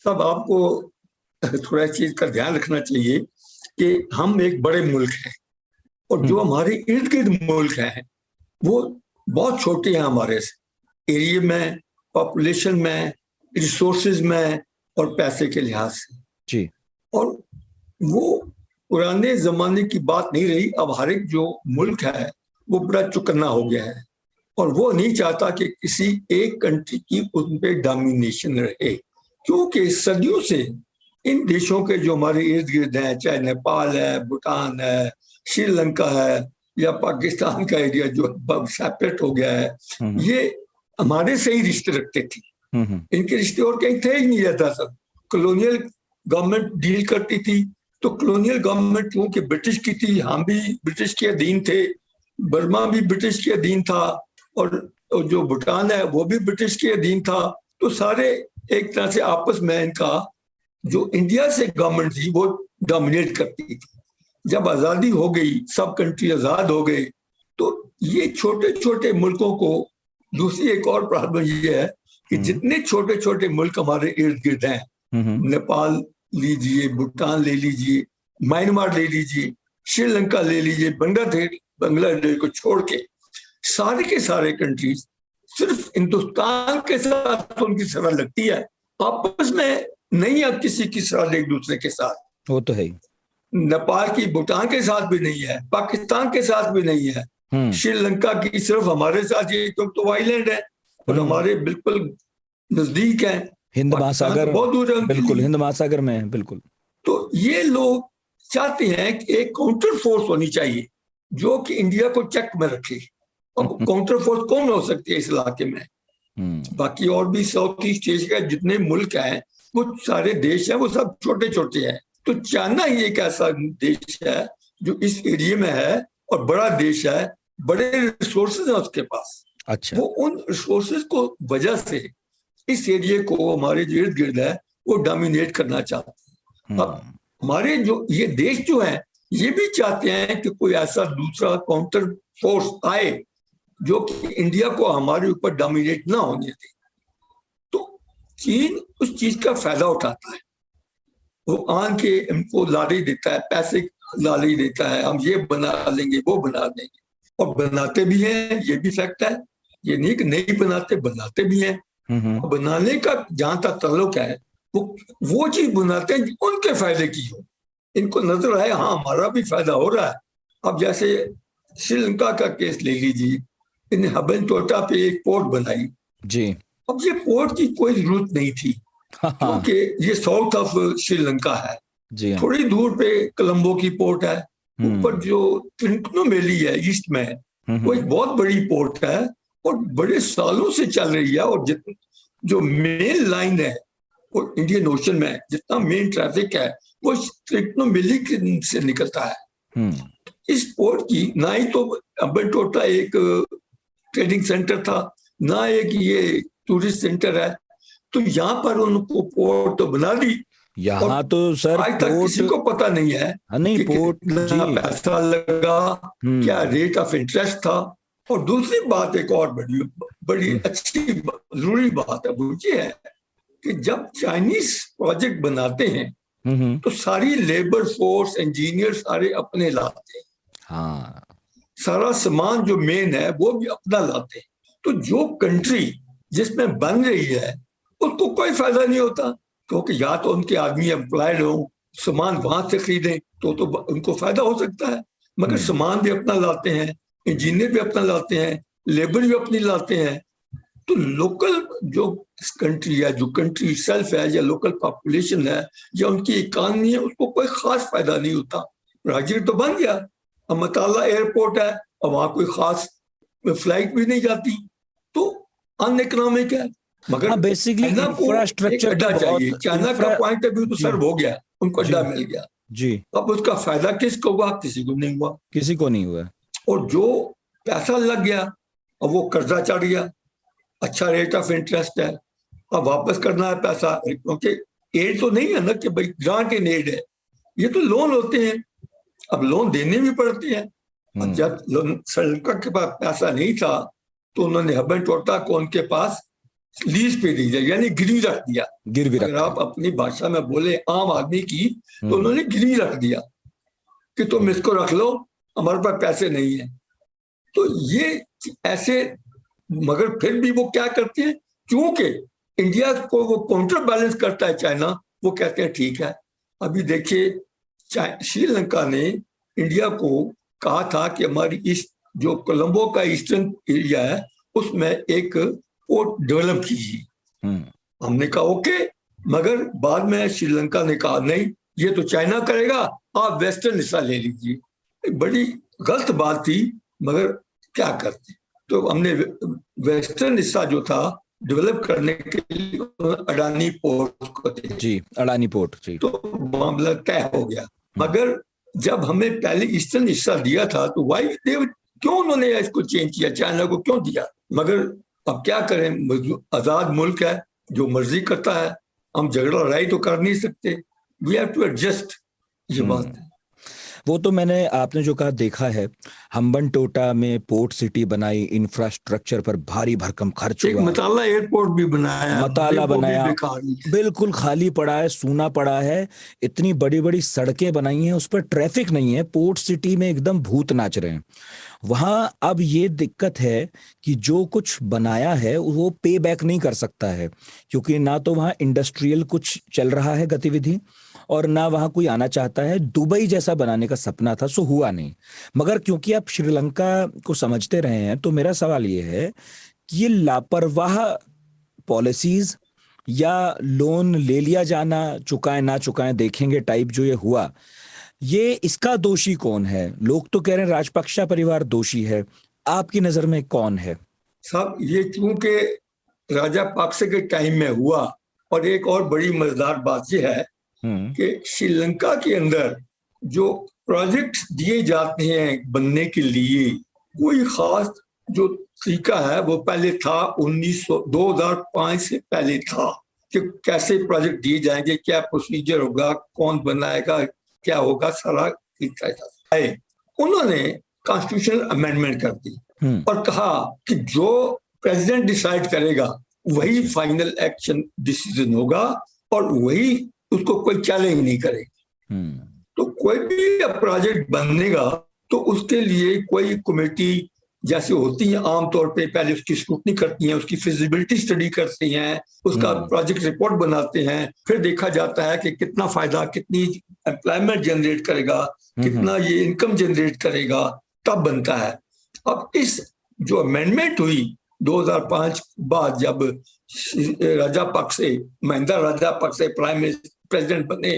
Speaker 5: सब आपको थोड़ा चीज का ध्यान रखना चाहिए कि हम एक बड़े मुल्क हैं और जो हमारे इर्द गिर्द मुल्क हैं वो बहुत छोटे हैं हमारे से, एरिया में, पॉपुलेशन में, रिसोर्सेज में और पैसे के लिहाज से
Speaker 2: जी। और
Speaker 5: वो पुराने जमाने की बात नहीं रही। अब हर एक जो मुल्क है वो बड़ा चुकन्ना हो गया है और वो नहीं चाहता कि किसी एक कंट्री की उन पे डोमिनेशन रहे, क्योंकि सदियों से इन देशों के जो हमारे इर्द गिर्द हैं, चाहे नेपाल है, भूटान है, श्रीलंका है या पाकिस्तान का एरिया जो सेपरेट हो गया है, ये हमारे से ही रिश्ते रखते थे। इनके रिश्ते और कहीं थे ही नहीं रहता। सब कॉलोनियल गवर्नमेंट डील करती थी, तो कॉलोनियल गवर्नमेंट क्योंकि ब्रिटिश की थी, हम भी ब्रिटिश के अधीन थे, बर्मा भी ब्रिटिश के अधीन था और जो भूटान है वो भी ब्रिटिश के अधीन था। तो सारे एक तरह से आपस में इनका जो इंडिया से गवर्नमेंट थी वो डोमिनेट करती थी। जब आजादी हो गई, सब कंट्री आजाद हो गए, तो ये छोटे छोटे मुल्कों को दूसरी एक और प्रॉब्लम ये है कि जितने छोटे छोटे मुल्क हमारे इर्द गिर्द हैं, नेपाल लीजिए, भूटान ले लीजिए, म्यांमार ले लीजिए, श्रीलंका ले लीजिए, बांग्लादेश को छोड़ के सारे के सारे कंट्रीज सिर्फ हिंदुस्तान के साथ उनकी सरहद लगती है, आपस में नहीं है किसी की सरहद एक दूसरे के साथ।
Speaker 2: वो तो है ही।
Speaker 5: नेपाल की भूटान के साथ भी नहीं है, पाकिस्तान के साथ भी नहीं है, श्रीलंका की सिर्फ हमारे साथ ये तो आइलैंड है और हमारे बिल्कुल नजदीक है,
Speaker 2: हिंद महासागर
Speaker 5: बहुत दूर है,
Speaker 2: बिल्कुल हिंद महासागर में है, बिल्कुल।
Speaker 5: तो ये लोग चाहते हैं कि एक काउंटर फोर्स होनी चाहिए जो कि इंडिया को चेक में रखे। अब काउंटर फोर्स कौन हो सकती है इस इलाके में? बाकी और भी साउथ ईस्ट एशिया के जितने मुल्क हैं वो सारे देश हैं, वो सब छोटे छोटे हैं। तो चाइना ही एक ऐसा देश है जो इस एरिया में है और बड़ा देश है, बड़े रिसोर्सेज हैं उसके पास।
Speaker 2: अच्छा।
Speaker 5: वो उन रिसोर्सेज को वजह से इस एरिया को हमारे जो इर्द गिर्द है वो डोमिनेट करना चाहते हैं। अब हमारे जो ये देश जो है ये भी चाहते हैं कि कोई ऐसा दूसरा काउंटर फोर्स आए जो कि इंडिया को हमारे ऊपर डोमिनेट ना होने दे। तो चीन उस चीज का फायदा उठाता है, वो आन के इनको लालच देता है, पैसे लालच देता है, हम ये बना लेंगे वो बना देंगे, और बनाते भी हैं, ये भी फैक्ट है। ये नहीं कि नहीं बनाते, बनाते भी हैं। बनाने का जहां तक ताल्लुक है वो चीज बनाते हैं उनके फायदे की हो, इनको नजर आए हाँ हमारा भी फायदा हो रहा है। अब जैसे श्रीलंका का केस ले लीजिए, इन्हें हबनटोटा पे एक पोर्ट बनाई जी। अब ये पोर्ट की कोई जरूरत नहीं थी क्योंकि ये साउथ ऑफ श्रीलंका है जी। थोड़ी दूर पे कोलंबो की पोर्ट है, ऊपर जो त्रिकोणामैली है ईस्ट में, वो एक बहुत बड़ी पोर्ट है और बड़े सालों से चल रही है। और जो मेन लाइन है वो इंडियन ओशन में जितना मेन ट्रैफिक है वो त्रिकोणामैली से निकलता है। इस पोर्ट की ना ही तो हबनटोटा एक ट्रेडिंग सेंटर था, ना एक ये टूरिस्ट सेंटर है, तो यहाँ पर उनको पोर्ट तो बना दी।
Speaker 2: यहाँ तो सर
Speaker 5: आज तक किसी को पता नहीं है
Speaker 2: नहीं पोर्ट
Speaker 5: कितना पैसा लगा, क्या रेट ऑफ इंटरेस्ट था। और दूसरी बात एक और बड़ी अच्छी जरूरी बात है वो ये है कि जब चाइनीज प्रोजेक्ट बनाते हैं तो सारी लेबर फोर्स इंजीनियर सारे अपने लाते हैं। हाँ। सारा सामान जो मेन है वो भी अपना लाते हैं। तो जो कंट्री जिसमें बन रही है उसको कोई फायदा नहीं होता, क्योंकि या तो उनके आदमी एम्प्लॉयड हो, सामान वहां से खरीदें तो उनको फायदा हो सकता है, मगर सामान भी अपना लाते हैं, इंजीनियर भी अपना लाते हैं, लेबर भी अपनी लाते हैं। तो लोकल जो कंट्री है, जो कंट्री सेल्फ है या लोकल पॉपुलेशन है या उनकी इकॉनमी है, उसको कोई खास फायदा नहीं होता। राजगीर तो बन गया, अमताला एयरपोर्ट है और वहां कोई खास फ्लाइट भी नहीं जाती, तो अनइकोनॉमिक है। मगर
Speaker 2: बेसिकली इंफ्रास्ट्रक्चर
Speaker 5: अड्डा चाहिए। चाइना का पॉइंट ऑफ व्यू तो सर्व हो गया, उनको अड्डा मिल गया जी। अब उसका फायदा किसको हुआ? किसी को नहीं हुआ,
Speaker 2: किसी को नहीं हुआ। और
Speaker 5: जो पैसा लग गया अब वो कर्जा चढ़ गया, अच्छा रेट ऑफ इंटरेस्ट है, अब वापस करना है पैसा, क्योंकि एड तो नहीं है ना कि भाई ग्रांट इन एड है, ये तो लोन होते हैं, अब लोन देने भी पड़ते हैं। अब जब श्रीलंका के पास पैसा नहीं था तो उन्होंने हबनटोटा को उनके पास लीज पे दी, यानी गिरवी रख दिया। अगर आप अपनी भाषा में बोले आम आदमी की, तो उन्होंने गिरवी रख दिया कि तुम इसको रख लो, हमारे पास पैसे नहीं है। तो ये ऐसे, मगर फिर भी वो क्या करते हैं, क्योंकि इंडिया को वो काउंटर बैलेंस करता है चाइना, वो कहते हैं ठीक है। अभी देखिए श्रीलंका ने इंडिया को कहा था कि हमारी ईस्ट जो कोलंबो का ईस्टर्न एरिया है उसमें एक पोर्ट डेवलप कीजिए। हमने कहा ओके, मगर बाद में श्रीलंका ने कहा नहीं, ये तो चाइना करेगा, आप वेस्टर्न हिस्सा ले लीजिए। बड़ी गलत बात थी, मगर क्या करते, तो हमने वेस्टर्न हिस्सा जो था डेवलप करने के लिए अडानी पोर्ट को दे जी, अडानी पोर्ट जी। तो मामला तय हो गया। मगर जब हमें पहले ईस्टर्न हिस्सा दिया था तो वाई क्यों उन्होंने इसको चेंज किया, चाइना को क्यों दिया? मगर अब क्या करें, आजाद मुल्क है, जो मर्जी करता है, हम झगड़ा लड़ाई तो कर नहीं सकते, वी हैव टू एडजस्ट, ये बात है।
Speaker 2: वो तो मैंने आपने जो कहा देखा है, हम्बनटोटा में पोर्ट सिटी बनाई, इंफ्रास्ट्रक्चर पर भारी भरकम खर्च
Speaker 5: एक
Speaker 2: हुआ,
Speaker 5: मताला एयरपोर्ट भी बनाया,
Speaker 2: मताला
Speaker 5: वो भी
Speaker 2: बनाया,
Speaker 5: बेकार ही है।
Speaker 2: बिल्कुल खाली पड़ा है, सूना पड़ा है। इतनी बड़ी बड़ी सड़कें बनाई हैं, उस पर ट्रैफिक नहीं है, पोर्ट सिटी में एकदम भूत नाच रहे हैं वहां। अब ये दिक्कत है कि जो कुछ बनाया है वो पे बैक नहीं कर सकता है, क्योंकि ना तो वहां इंडस्ट्रियल कुछ चल रहा है गतिविधि, और ना वहां कोई आना चाहता है। दुबई जैसा बनाने का सपना था, सो हुआ नहीं। मगर क्योंकि आप श्रीलंका को समझते रहे हैं, तो मेरा सवाल ये है कि ये लापरवाह पॉलिसीज या लोन ले लिया जाना, चुकाएं ना चुकाएं देखेंगे टाइप जो ये हुआ, ये इसका दोषी कौन है? लोग तो कह रहे हैं राजपक्षा परिवार दोषी है, आपकी नजर में कौन है?
Speaker 5: सब ये चूंकि राजा पाक्से के टाइम में हुआ, और एक और बड़ी मजेदार बात यह है कि श्रीलंका के अंदर जो प्रोजेक्ट्स दिए जाते हैं बनने के लिए, कोई खास जो तरीका है वो पहले था 2005 से पहले था कि कैसे प्रोजेक्ट दिए जाएंगे, क्या प्रोसीजर होगा, कौन बनाएगा, क्या होगा, सारा है। उन्होंने कॉन्स्टिट्यूशनल अमेंडमेंट कर दी और कहा कि जो प्रेसिडेंट डिसाइड करेगा वही फाइनल एक्शन डिसीजन होगा और वही उसको कोई चैलेंज नहीं करेगा। तो कोई भी प्रोजेक्ट बनेगा तो उसके लिए कोई कमेटी जैसे होती है आमतौर पे, पहले उसकी स्क्रूटनी करती हैं, उसकी फिजिबिलिटी स्टडी करती हैं, उसका प्रोजेक्ट रिपोर्ट बनाते हैं, फिर देखा जाता है कि कितना फायदा, कितनी एम्प्लॉयमेंट जनरेट करेगा, कितना ये इनकम जनरेट करेगा, तब बनता है। अब इस जो अमेंडमेंट हुई 2005 बाद, जब राजा पक्से, महिंदा राजा पक्से प्राइम प्रेसिडेंट बने,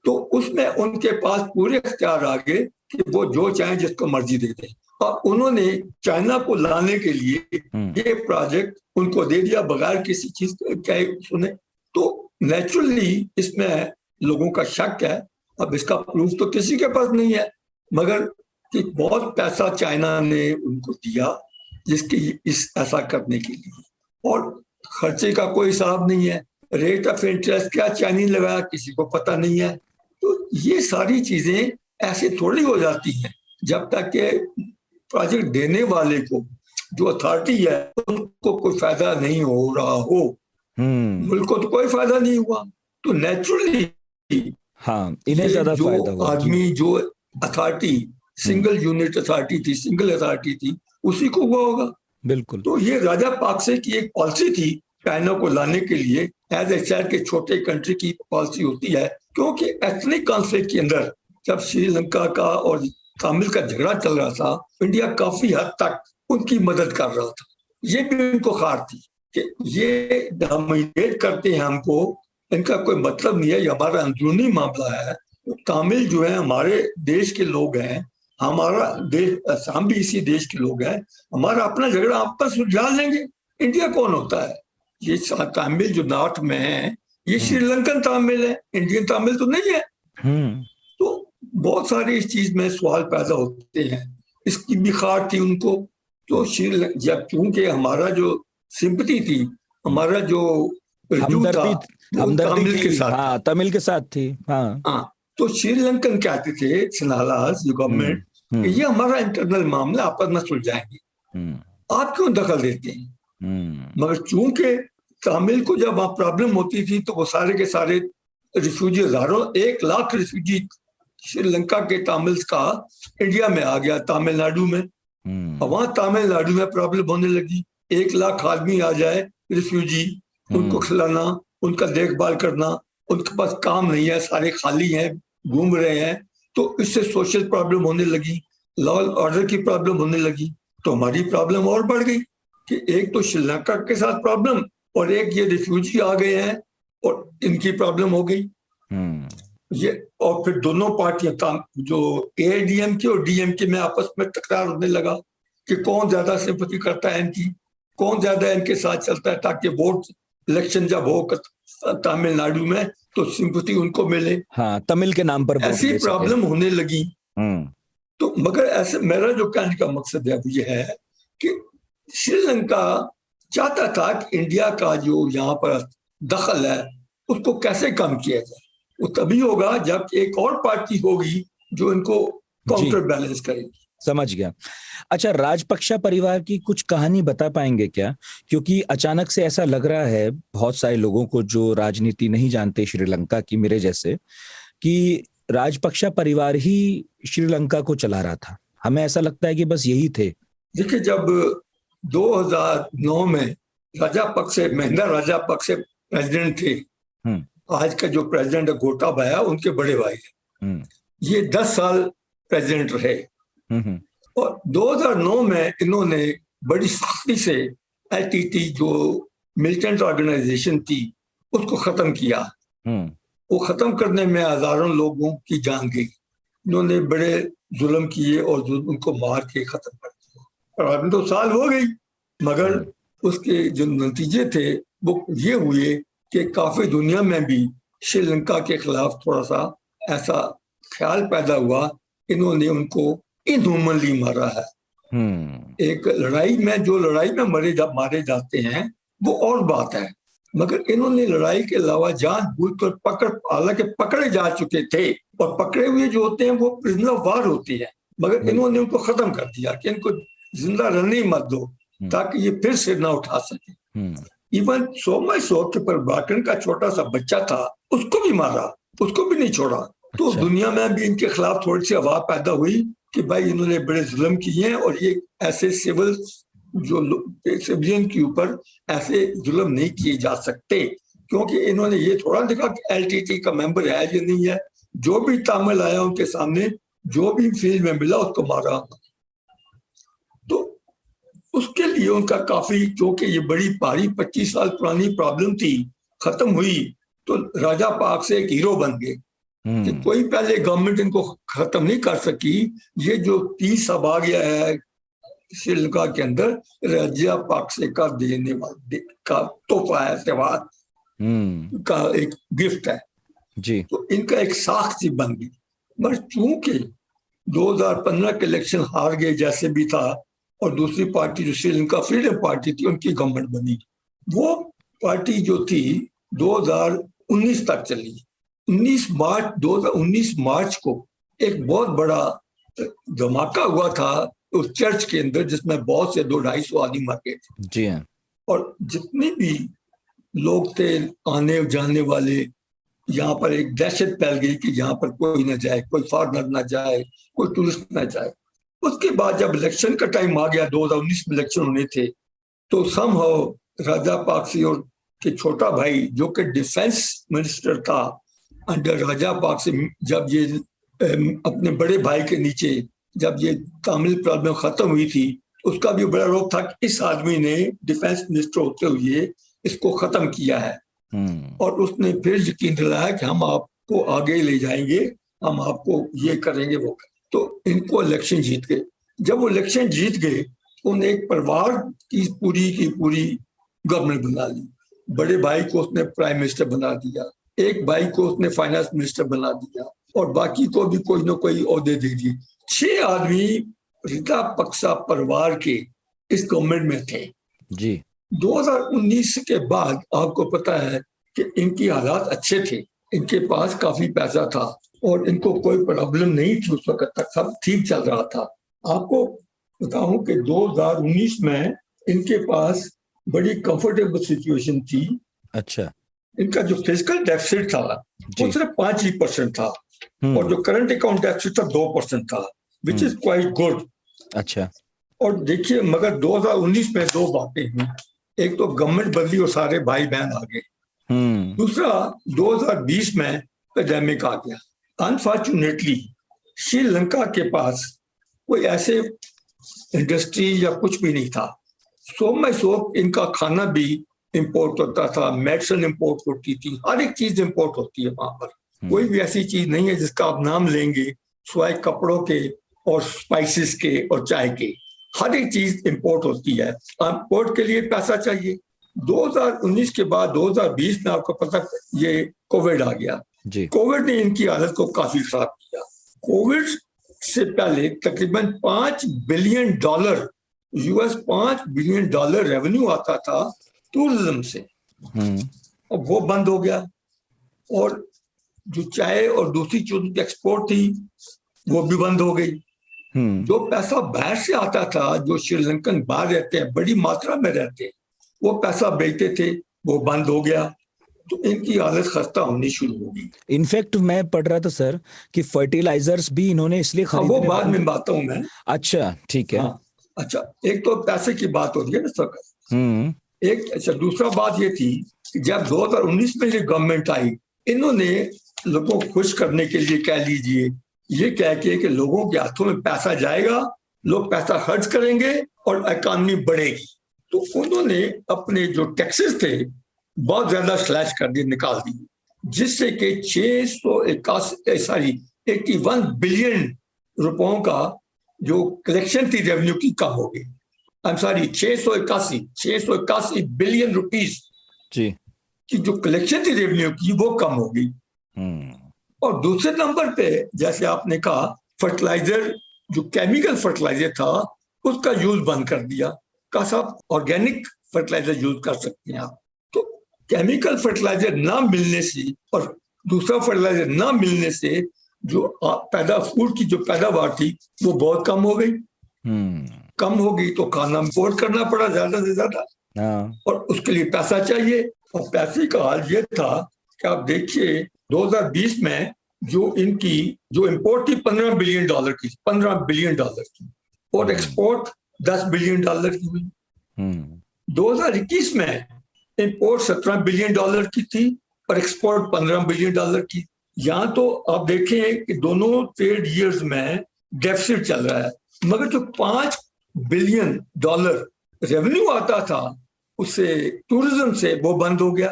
Speaker 5: तो उसमें उनके पास पूरे इख्तियार आ गए कि वो जो चाहें जिसको मर्जी दे दें। और उन्होंने चाइना को लाने के लिए ये प्रोजेक्ट उनको दे दिया बगैर किसी चीज क्या सुने। तो नेचुरली इसमें लोगों का शक है। अब इसका प्रूफ तो किसी के पास नहीं है, मगर कि बहुत पैसा चाइना ने उनको दिया जिसके इस ऐसा करने के लिए, और खर्चे का कोई हिसाब नहीं है। रेट ऑफ इंटरेस्ट क्या चाइनीज लगाया किसी को पता नहीं है। तो ये सारी चीजें ऐसे थोड़ी हो जाती हैं जब तक के प्रोजेक्ट देने वाले को, जो अथॉरिटी है, उनको कोई फायदा नहीं हो रहा हो। मुल्क को तो कोई फायदा नहीं हुआ, तो नेचुरली
Speaker 2: इन्हें ज्यादा फायदा हुआ।
Speaker 5: आदमी जो अथॉरिटी, सिंगल यूनिट अथॉरिटी थी, सिंगल अथॉरिटी थी, उसी को हुआ होगा।
Speaker 2: बिल्कुल।
Speaker 5: तो ये राजा पाक्से की एक पॉलिसी थी चाइना को लाने के लिए, एज ए शहर के छोटे कंट्री की पॉलिसी होती है, क्योंकि एथनिक कॉन्फ्लिक्ट के अंदर जब श्रीलंका का और तमिल का झगड़ा चल रहा था, इंडिया काफी हद तक उनकी मदद कर रहा था। ये भी उनको खार थी कि ये डोमिनेट करते हैं हमको, इनका कोई मतलब नहीं है, ये हमारा अंदरूनी मामला है। तमिल जो है हमारे देश के लोग हैं, हमारा देश, हम भी इसी देश के लोग हैं, हमारा अपना झगड़ा आपस सुलझा लेंगे। इंडिया कौन होता है? ये तमिल जो नॉर्थ में है ये श्रीलंकन तमिल है, इंडियन तमिल तो नहीं है। तो बहुत सारी इस चीज में सवाल पैदा होते हैं। इसकी भी खार थी उनको। तो जब चूंकि हमारा जो सिंपैथी थी, हमारा जो
Speaker 2: हमदर्दी
Speaker 5: तमिल के साथ,
Speaker 2: हाँ, तमिल के साथ थी।
Speaker 5: हाँ, तो श्रीलंकन कहते थे सिन्हालास जो गवर्नमेंट, ये हमारा इंटरनल मामला आपस में सुलझाएंगे, आप क्यों दखल देते हैं? मगर चूंकि तमिल को जब वहां प्रॉब्लम होती थी तो वो सारे के सारे रिफ्यूजी, हजारों 1 लाख रिफ्यूजी श्रीलंका के तमिल्स का इंडिया में आ गया, तमिलनाडु में। वहां तमिलनाडु में प्रॉब्लम होने लगी। 1 लाख आदमी आ जाए रिफ्यूजी, उनको खिलाना, उनका देखभाल करना, उनके पास काम नहीं है, सारे खाली हैं, घूम रहे हैं, तो इससे सोशल प्रॉब्लम होने लगी, लॉ ऑर्डर की प्रॉब्लम होने लगी। तो हमारी प्रॉब्लम और बढ़ गई कि एक तो श्रीलंका के साथ प्रॉब्लम और एक ये रिफ्यूजी आ गए हैं और इनकी प्रॉब्लम हो गई। ये और फिर दोनों पार्टियां, जो एआईडीएमके और डीएमके में आपस में तकरार होने लगा कि कौन ज्यादा सिंपैथी करता है इनकी, कौन ज्यादा इनके साथ चलता है, ताकि वोट इलेक्शन जब हो तमिलनाडु में तो सिंपैथी उनको मिले।
Speaker 2: हाँ, तमिल के नाम पर
Speaker 5: ऐसी प्रॉब्लम होने लगी। तो मगर ऐसे मेरा जो कहने का मकसद है वो ये है कि श्रीलंका चाहता था कि इंडिया का जो यहाँ पर दखल है उसको कैसे कम किया जाए। वो तभी होगा जब एक और पार्टी होगी जो इनको काउंटर बैलेंस करेगी।
Speaker 2: समझ गया। अच्छा, राजपक्षा परिवार की कुछ कहानी बता पाएंगे क्या? क्योंकि अचानक से ऐसा लग रहा है बहुत सारे लोगों को जो राजनीति नहीं जानते श्रीलंका की, मेरे जैसे, कि राजपक्षा परिवार ही श्रीलंका को चला रहा था। हमें ऐसा लगता है कि बस यही थे।
Speaker 5: देखिए, जब 2009 में राजापक्षे, महिंदा राजापक्षे प्रेसिडेंट थे, आज का जो प्रेसिडेंट है गोटाबाया, उनके बड़े भाई, ये 10 साल प्रेसिडेंट रहे। और 2009 में इन्होंने बड़ी सख्ती से एलटीटी जो मिलिटेंट ऑर्गेनाइजेशन थी उसको खत्म किया। वो खत्म करने में हजारों लोगों की जान गई। इन्होंने बड़े जुल्म किए और उनको मार के खत्म कर दिया। और अभी तो साल हो गई, मगर उसके जो नतीजे थे वो ये हुए कि काफी दुनिया में भी श्रीलंका के खिलाफ थोड़ा सा ऐसा ख्याल पैदा हुआ, इन्होंने उनको इनह्यूमनली मारा है। एक लड़ाई में, जो लड़ाई में मारे जाते हैं वो और बात है, मगर इन्होंने लड़ाई के अलावा जानबूझकर हालांकि पकड़े जा चुके थे, और पकड़े हुए जो होते हैं वो प्रिजनर ऑफ वार होती है, मगर इन्होंने उनको खत्म कर दिया कि इनको जिंदा रहने ही मत दो ताकि ये फिर सिर ना उठा सके। इवन सोमय के प्रभाकरन का छोटा सा बच्चा था, उसको भी मारा, उसको भी नहीं छोड़ा। तो दुनिया में भी इनके खिलाफ थोड़ी सी आवाज पैदा हुई कि भाई इन्होंने बड़े जुल्म किए हैं और ये ऐसे सिविलियन के ऊपर ऐसे जुल्म नहीं किए जा सकते, क्योंकि इन्होंने ये थोड़ा देखा कि एलटीटी का मेंबर है या नहीं है। जो भी तामिल आया उनके सामने, जो भी फील्ड में मिला उसको मारा। तो उसके लिए उनका काफी, क्योंकि ये बड़ी भारी 25 साल पुरानी प्रॉब्लम थी, खत्म हुई तो राजा पाक से एक हीरो बन गए कि कोई पहले गवर्नमेंट इनको खत्म नहीं कर सकी। ये जो पीस अब आ गया है श्रीलंका के अंदर, राजा पाक्से का देने वाले का तोहफा है, त्योहार का एक गिफ्ट है
Speaker 2: जी।
Speaker 5: तो इनका एक साख सी बन गई। मगर चूंकि 2015 के इलेक्शन हार गए जैसे भी था, और दूसरी पार्टी जो श्रीलंका फ्रीडम पार्टी थी उनकी गवर्नमेंट बनी, वो पार्टी जो थी 2019 तक चली। 2019 मार्च को एक बहुत बड़ा धमाका हुआ था उस चर्च के अंदर, जिसमें बहुत से 200-250 आदमी मर गए थे।
Speaker 2: जी हाँ।
Speaker 5: और जितने भी लोग थे आने जाने वाले, यहाँ पर एक दहशत फैल गई कि यहाँ पर कोई ना जाए, कोई फॉरनर ना जाए, कोई टूरिस्ट ना जाए। उसके बाद जब इलेक्शन का टाइम आ गया, 2019 में इलेक्शन होने थे, तो समहाउ राजा पाक्से और के छोटा भाई जो कि डिफेंस मिनिस्टर था अंडर राजा पाक्से, जब ये अपने बड़े भाई के नीचे जब ये तामिल प्रॉब्लम खत्म हुई थी, उसका भी बड़ा रोक था कि इस आदमी ने डिफेंस मिनिस्टर होते हुए इसको खत्म किया है। और उसने फिर यकीन दिलाया कि हम आपको आगे ले जाएंगे, हम आपको ये करेंगे वो। तो इनको इलेक्शन जीत गए। जब वो इलेक्शन जीत गए तो उन्हें एक परिवार की पूरी गवर्नमेंट बना ली। बड़े भाई को उसने प्राइम मिनिस्टर बना दिया, एक भाई को उसने फाइनेंस मिनिस्टर बना दिया, और बाकी को भी कोई ना कोई ओहदे दे दिए। 6 आदमी राजापक्सा परिवार के इस गवर्नमेंट में थे
Speaker 2: जी।
Speaker 5: 2019 के बाद आपको पता है कि इनकी हालात अच्छे थे, इनके पास काफी पैसा था और इनको कोई प्रॉब्लम नहीं थी उस वक्त तक, सब ठीक चल रहा था। आपको बताऊं कि 2019 में इनके पास बड़ी कंफर्टेबल सिचुएशन थी।
Speaker 2: अच्छा।
Speaker 5: इनका जो फिजिकल डेफिसिट था वो सिर्फ 5% था, और जो करंट अकाउंट डेफिसिट था 2% था, विच इज क्वाइट गुड।
Speaker 2: अच्छा। और
Speaker 5: देखिए, मगर 2019 में 2 बातें हुई। एक तो गवर्नमेंट बदली और सारे भाई बहन आ गए। दूसरा, 2020 में पेंडेमिक आ गया। अनफॉर्चुनेटली श्रीलंका के पास कोई ऐसे इंडस्ट्री या कुछ भी नहीं था। सोप इनका खाना भी इंपोर्ट होता था, मेडिसिन इंपोर्ट होती थी, हर एक चीज इंपोर्ट होती है वहां पर। कोई भी ऐसी चीज नहीं है जिसका आप नाम लेंगे सिवाय कपड़ों के और स्पाइसेस के और चाय के, हर एक चीज इंपोर्ट होती है। इंपोर्ट के लिए पैसा चाहिए। 2019 के बाद 2020 में आपको पता ये कोविड आ गया जी। कोविड ने इनकी हालत को काफी खराब किया। कोविड से पहले तकरीबन $5 बिलियन $5 बिलियन रेवेन्यू आता था टूरिज्म से, और वो बंद हो गया। और जो चाय और दूसरी चीजों की एक्सपोर्ट थी वो भी बंद हो गई।
Speaker 2: हम्म।
Speaker 5: जो पैसा बाहर से आता था, जो श्रीलंकन बाहर रहते हैं, बड़ी मात्रा में रहते हैं, वो पैसा बेचते थे, वो बंद हो गया। तो इनकी हालत खस्ता होनी शुरू हो गई।
Speaker 2: इनफैक्ट मैं पढ़ रहा था सर कि फर्टिलाइजर्स भी इन्होंने इसलिए
Speaker 5: हाँ, वो
Speaker 2: खरीदने
Speaker 5: बाद
Speaker 2: बंद-
Speaker 5: में बात हूँ मैं।
Speaker 2: अच्छा ठीक है।
Speaker 5: हाँ, अच्छा, एक तो पैसे की बात हो रही है ना सर।
Speaker 2: हम्म।
Speaker 5: एक अच्छा, दूसरा बात ये थी कि जब 2019 में ये गवर्नमेंट आई, इन्होंने लोगों को खुश करने के लिए, कह लीजिए, ये कह के कि लोगों के हाथों में पैसा जाएगा, लोग पैसा खर्च करेंगे और इकॉनमी बढ़ेगी। तो उन्होंने अपने जो टैक्सेस थे बहुत ज्यादा स्लैश कर दिए, निकाल दिए, जिससे कि 81 बिलियन रुपयों का जो कलेक्शन थी रेवेन्यू की, कम हो गई। I am sorry, 681 billion rupees
Speaker 2: जी।
Speaker 5: की जो कलेक्शन थी रेवेन्यू की, वो कम हो गई।
Speaker 2: हम्म।
Speaker 5: और दूसरे नंबर पे, जैसे आपने कहा, फर्टिलाइजर, जो केमिकल फर्टिलाइजर था, उसका यूज बंद कर दिया। कहा साहब ऑर्गेनिक फर्टिलाइजर यूज कर सकते हैं आप। तो केमिकल फर्टिलाइजर ना मिलने से और दूसरा फर्टिलाइजर ना मिलने से जो फूड की जो पैदावार थी वो बहुत कम हो गई। कम हो गई तो खाना इम्पोर्ट करना पड़ा ज्यादा से ज्यादा, और उसके लिए पैसा चाहिए। और पैसे का हाल ये था कि आप देखिए 2020 में जो इनकी जो इम्पोर्ट थी $15 बिलियन की, $15 बिलियन की, और एक्सपोर्ट $10 बिलियन की हुई। 2021 में इम्पोर्ट $17 बिलियन की थी और एक्सपोर्ट $15 बिलियन की। यहाँ तो आप देखें कि दोनों ट्रेड ईयर्स में डेफिसिट चल रहा है, मगर जो $5 बिलियन रेवेन्यू आता था उससे, टूरिज्म से, वो बंद हो गया।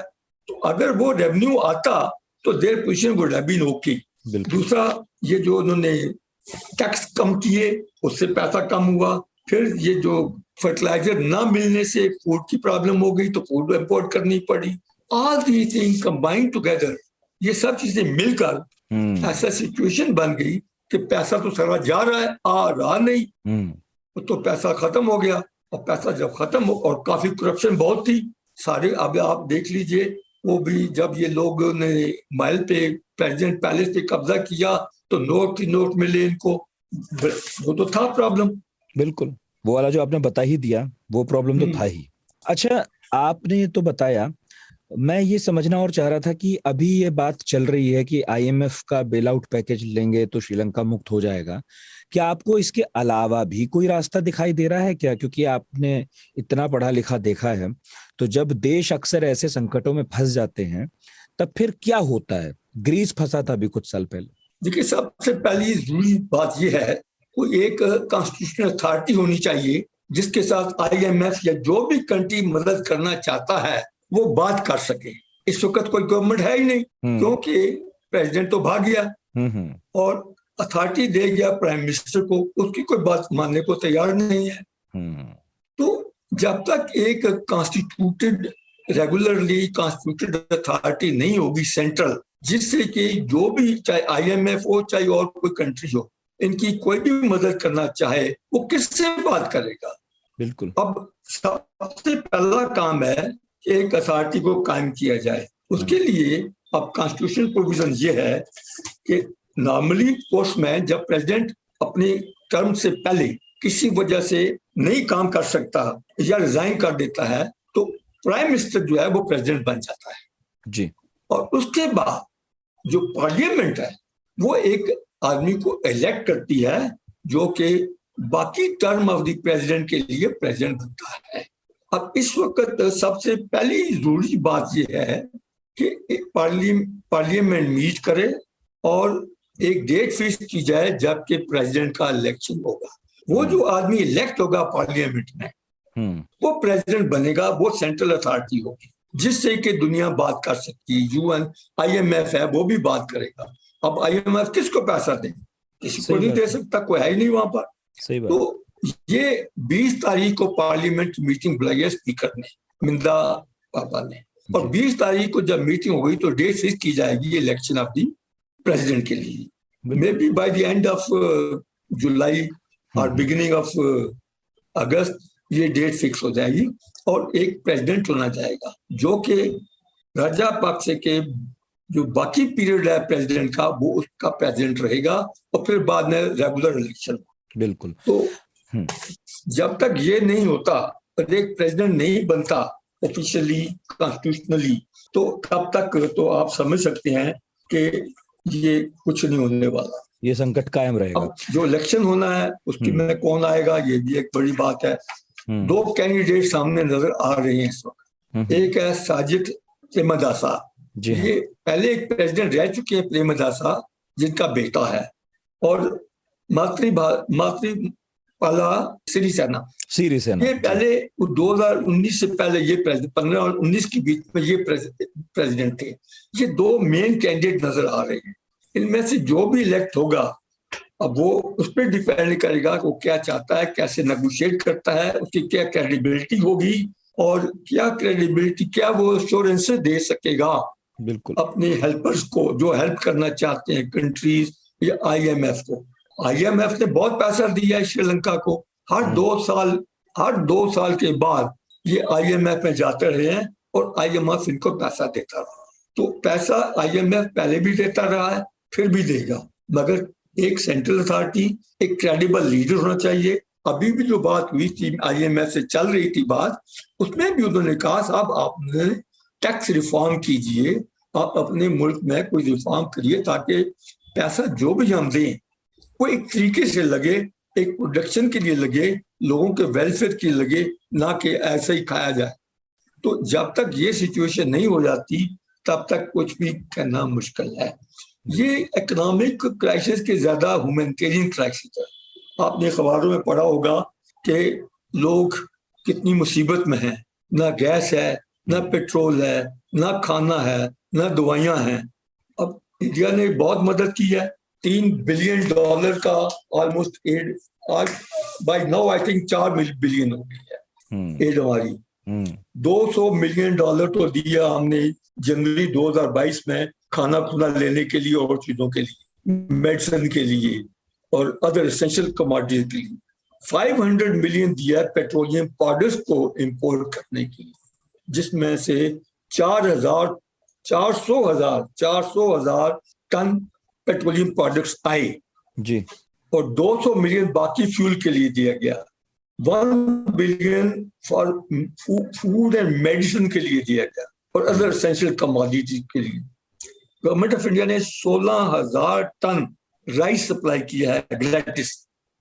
Speaker 5: तो अगर वो रेवेन्यू आता तो their position would have been okay. दूसरा, ये जो उन्होंने टैक्स कम किए उससे पैसा कम हुआ। फिर ये जो फर्टिलाइजर ना मिलने से फूड की प्रॉब्लम हो गई तो फूड इंपोर्ट करनी पड़ी। All the thing combined together, ये सब चीजें मिलकर ऐसा सिचुएशन बन गई कि पैसा तो सारा जा रहा है, आ रहा नहीं। तो पैसा खत्म हो गया, और पैसा जब खत्म हो, और काफी करप्शन बहुत थी सारे। अब आप देख लीजिए, वो भी जब ये लोगों ने महल पे, प्रेसिडेंट पैलेस पे कब्जा किया तो नोट मिले इनको, वो तो था प्रॉब्लम।
Speaker 2: बिल्कुल, वो वाला जो आपने बता ही दिया वो प्रॉब्लम तो था ही। अच्छा, आपने तो बताया, मैं ये समझना और चाह रहा था कि अभी ये बात चल रही है कि आईएमएफ का बेल आउट पैकेज लेंगे तो श्रीलंका मुक्त हो जाएगा। क्या आपको इसके अलावा भी कोई रास्ता दिखाई दे रहा है क्या? क्योंकि आपने इतना पढ़ा लिखा देखा है, तो जब देश अक्सर ऐसे संकटों में फंस जाते हैं तब फिर क्या होता है? ग्रीस फंसा था अभी कुछ साल पहले।
Speaker 5: देखिए, सबसे पहली जरूरी बात यह है, कोई एक कॉन्स्टिट्यूशनल अथॉरिटी होनी चाहिए जिसके साथ आईएमएफ या जो भी कंट्री मदद करना चाहता है वो बात कर सके। इस वक्त कोई गवर्नमेंट है ही नहीं, क्योंकि प्रेसिडेंट तो भाग गया और अथॉरिटी दे गया प्राइम मिनिस्टर को, उसकी कोई बात मानने को तैयार नहीं है। तो जब तक एक कॉन्स्टिट्यूटेड, रेगुलरली कॉन्स्टिट्यूटेड अथॉरिटी नहीं होगी सेंट्रल, जिससे कि जो भी, चाहे आईएमएफ हो चाहे और कोई कंट्री हो, इनकी कोई भी मदद करना चाहे वो किससे बात करेगा?
Speaker 2: बिल्कुल।
Speaker 5: अब सबसे पहला काम है कि एक अथॉरिटी को कायम किया जाए। उसके लिए अब कॉन्स्टिट्यूशनल प्रोविजन ये है कि नॉर्मली पोस्ट में जब प्रेसिडेंट अपनी टर्म से पहले किसी वजह से नहीं काम कर सकता या रिजाइन कर देता है तो प्राइम मिनिस्टर जो है वो प्रेसिडेंट बन जाता है
Speaker 2: जी।
Speaker 5: और उसके बाद जो पार्लियामेंट है वो एक आदमी को इलेक्ट करती है जो कि बाकी टर्म ऑफ द प्रेसिडेंट के लिए प्रेसिडेंट बनता है। अब इस वक्त सबसे पहली जरूरी बात यह है कि पार्लियामेंट मीट करे और एक डेट फिक्स की जाए जबकि प्रेसिडेंट का इलेक्शन होगा। वो जो आदमी इलेक्ट होगा पार्लियामेंट में वो प्रेसिडेंट बनेगा, वो सेंट्रल अथॉरिटी होगी जिससे कि दुनिया बात कर सकती है। यूएन, आईएमएफ है वो भी बात करेगा। अब आईएमएफ किसको पैसा दे? किसी को नहीं दे सकता, कोई है ही नहीं वहां पर।
Speaker 2: सही बात।
Speaker 5: तो ये 20 तारीख को पार्लियामेंट मीटिंग बुलाई है स्पीकर ने, मिंदा पापा ने, और 20 तारीख को जब मीटिंग होगी तो डेट फिक्स की जाएगी इलेक्शन ऑफ दी प्रेसिडेंट के लिए। May be by the end of July और बिगिनिंग ऑफ अगस्त ये डेट फिक्स हो जाएगी और एक प्रेसिडेंट चुना जाएगा जो कि राजा पक्ष के जो बाकी पीरियड है प्रेसिडेंट का वो उसका प्रेसिडेंट रहेगा और फिर बाद में रेगुलर इलेक्शन।
Speaker 2: बिल्कुल।
Speaker 5: तो जब तक ये नहीं होता और एक प्रेसिडेंट नहीं बनता ऑफिशियली कॉन्स्टिट्यूशनली, तो तब तक तो आप समझ सकते हैं कि ये कुछ नहीं होने वाला,
Speaker 2: ये संकट कायम रहेगा।
Speaker 5: अब जो इलेक्शन होना है उसकी में कौन आएगा ये भी एक बड़ी बात है। दो कैंडिडेट सामने नजर आ रहे हैं इस वक्त। एक है साजिद प्रेमदासा, ये पहले एक प्रेसिडेंट रह चुके हैं प्रेमदासा, जिनका बेटा है, और मातृपाला सिरिसेना, ये पहले 2019 से पहले ये 15 और 19 के बीच में ये प्रेसिडेंट थे। ये दो मेन कैंडिडेट नजर आ रहे हैं। इनमें से जो भी इलेक्ट होगा अब वो उस पर डिपेंड करेगा कि वो क्या चाहता है, कैसे नेगोशिएट करता है, उसकी क्या क्रेडिबिलिटी होगी और क्या वो एश्योरेंस दे सकेगा
Speaker 2: बिल्कुल
Speaker 5: अपने हेल्पर्स को जो हेल्प करना चाहते हैं, कंट्रीज या IMF को। IMF ने बहुत पैसा दिया है श्रीलंका को, हर 2 साल के बाद ये IMF में जाते रहे हैं और IMF इनको पैसा देता रहा। तो पैसा IMF पहले भी देता रहा है, फिर भी देगा, मगर एक सेंट्रल अथॉरिटी, एक क्रेडिबल लीडर होना चाहिए। अभी भी जो बात हुई थी IMF से चल रही थी बात, उसमें भी उन्होंने कहा साहब आपने टैक्स रिफॉर्म कीजिए, आप अपने मुल्क में कोई रिफॉर्म करिए ताकि पैसा जो भी हम दें वो एक तरीके से लगे, एक प्रोडक्शन के लिए लगे, लोगों के वेलफेयर के लिए लगे, ना कि ऐसे ही खाया जाए। तो जब तक ये सिचुएशन नहीं हो जाती तब तक कुछ भी कहना मुश्किल है। ये इकोनॉमिक क्राइसिस के ज्यादा ह्यूमैनिटेरियन क्राइसिस है। आपने अखबारों में पढ़ा होगा कि लोग कितनी मुसीबत में हैं, ना गैस है, ना पेट्रोल है, ना खाना है, ना दवाइयां हैं। अब इंडिया ने बहुत मदद की है, $3 बिलियन का ऑलमोस्ट एड, आज by now I think 4 billion हो गई है एड हमारी। $200 मिलियन तो दिया हमने जनवरी 2022 में खाना खुना लेने के लिए और चीजों के लिए, मेडिसिन के लिए और अदर एसेंशियल कमोडिटीज के लिए। 500 मिलियन दिया पेट्रोलियम प्रोडक्ट्स को इंपोर्ट करने के लिए, जिसमें से 400 हजार टन पेट्रोलियम प्रोडक्ट्स आए
Speaker 2: जी, और
Speaker 5: 200 मिलियन बाकी फ्यूल के लिए दिया गया। 1 billion for food and medicine के लिए दिया गया और अदर एसेंशियल कमोडिटीज के लिए। गवर्नमेंट ऑफ इंडिया ने 16,000 टन राइस सप्लाई किया है ग्रेटिस,